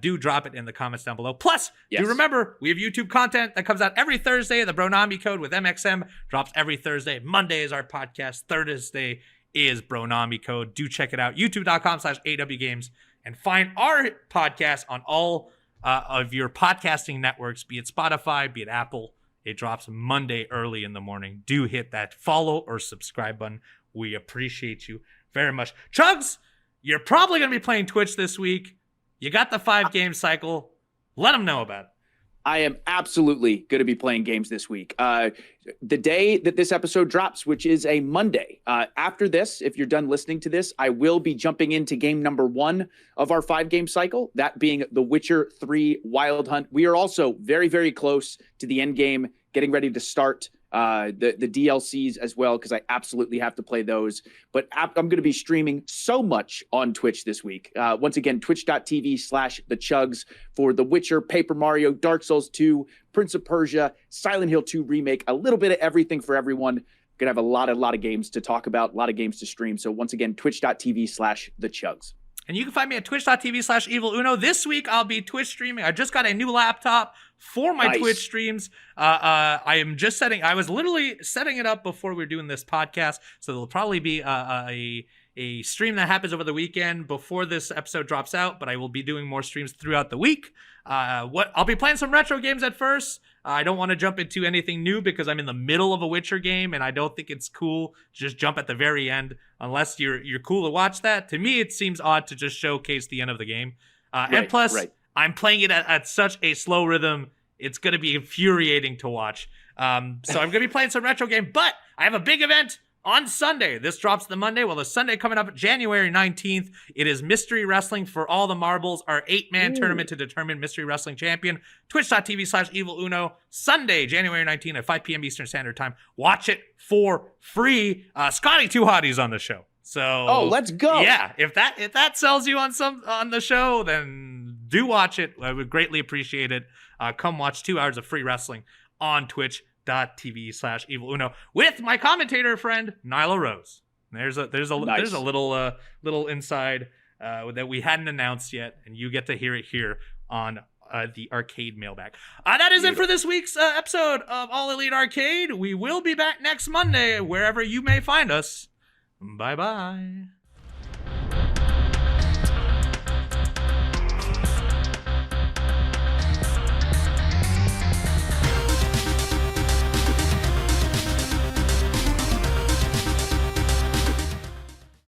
Do drop it in the comments down below. Plus, do remember, we have YouTube content that comes out every Thursday. The Bronami Code with MXM drops every Thursday. Monday is our podcast. Thursday is Bronami Code. Do check it out. youtube.com/AEW games. And find our podcast on all of your podcasting networks, be it Spotify, be it Apple. It drops Monday early in the morning. Do hit that follow or subscribe button. We appreciate you very much. Chugs, you're probably going to be playing Twitch this week. You got the 5-game cycle. Let them know about it. I am absolutely going to be playing games this week. The day that this episode drops, which is a Monday. After this, if you're done listening to this, I will be jumping into game number 1 of our 5-game cycle, that being The Witcher 3 Wild Hunt. We are also very, very close to the end game, getting ready to start the DLCs as well, because I absolutely have to play those. But I'm going to be streaming so much on Twitch this week. Once again, twitch.tv/thechugs for The Witcher, Paper Mario, Dark Souls 2, Prince of Persia, Silent Hill 2 Remake, a little bit of everything for everyone. Going to have a lot of games to talk about, a lot of games to stream. So once again, twitch.tv/thechugs. And you can find me at twitch.tv/eviluno. This week, I'll be Twitch streaming. I just got a new laptop for my Twitch streams. I was literally setting it up before we were doing this podcast. So there'll probably be a a stream that happens over the weekend before this episode drops out, but I will be doing more streams throughout the week. I'll be playing some retro games at first. I don't want to jump into anything new because I'm in the middle of a Witcher game, and I don't think it's cool to just jump at the very end unless you're cool to watch that. To me, it seems odd to just showcase the end of the game. And plus, I'm playing it at such a slow rhythm, it's going to be infuriating to watch. So I'm going to be playing some retro game, but I have a big event on Sunday. This drops the Monday. Well, the Sunday coming up January 19th, it is Mystery Wrestling for All the Marbles, our 8-man tournament to determine Mystery Wrestling champion. Twitch.tv/EvilUno, Sunday, January 19th at 5 p.m. Eastern Standard Time. Watch it for free. Scotty Two Hotties on the show. So let's go. Yeah, if that sells you on the show, then do watch it. I would greatly appreciate it. Come watch 2 hours of free wrestling on twitch.tv/EvilUno with my commentator friend Nyla Rose. There's a little inside that we hadn't announced yet, and you get to hear it here on the Arcade Mailbag. That is it for this week's episode of All Elite Arcade. We will be back next Monday, wherever you may find us. Bye-bye.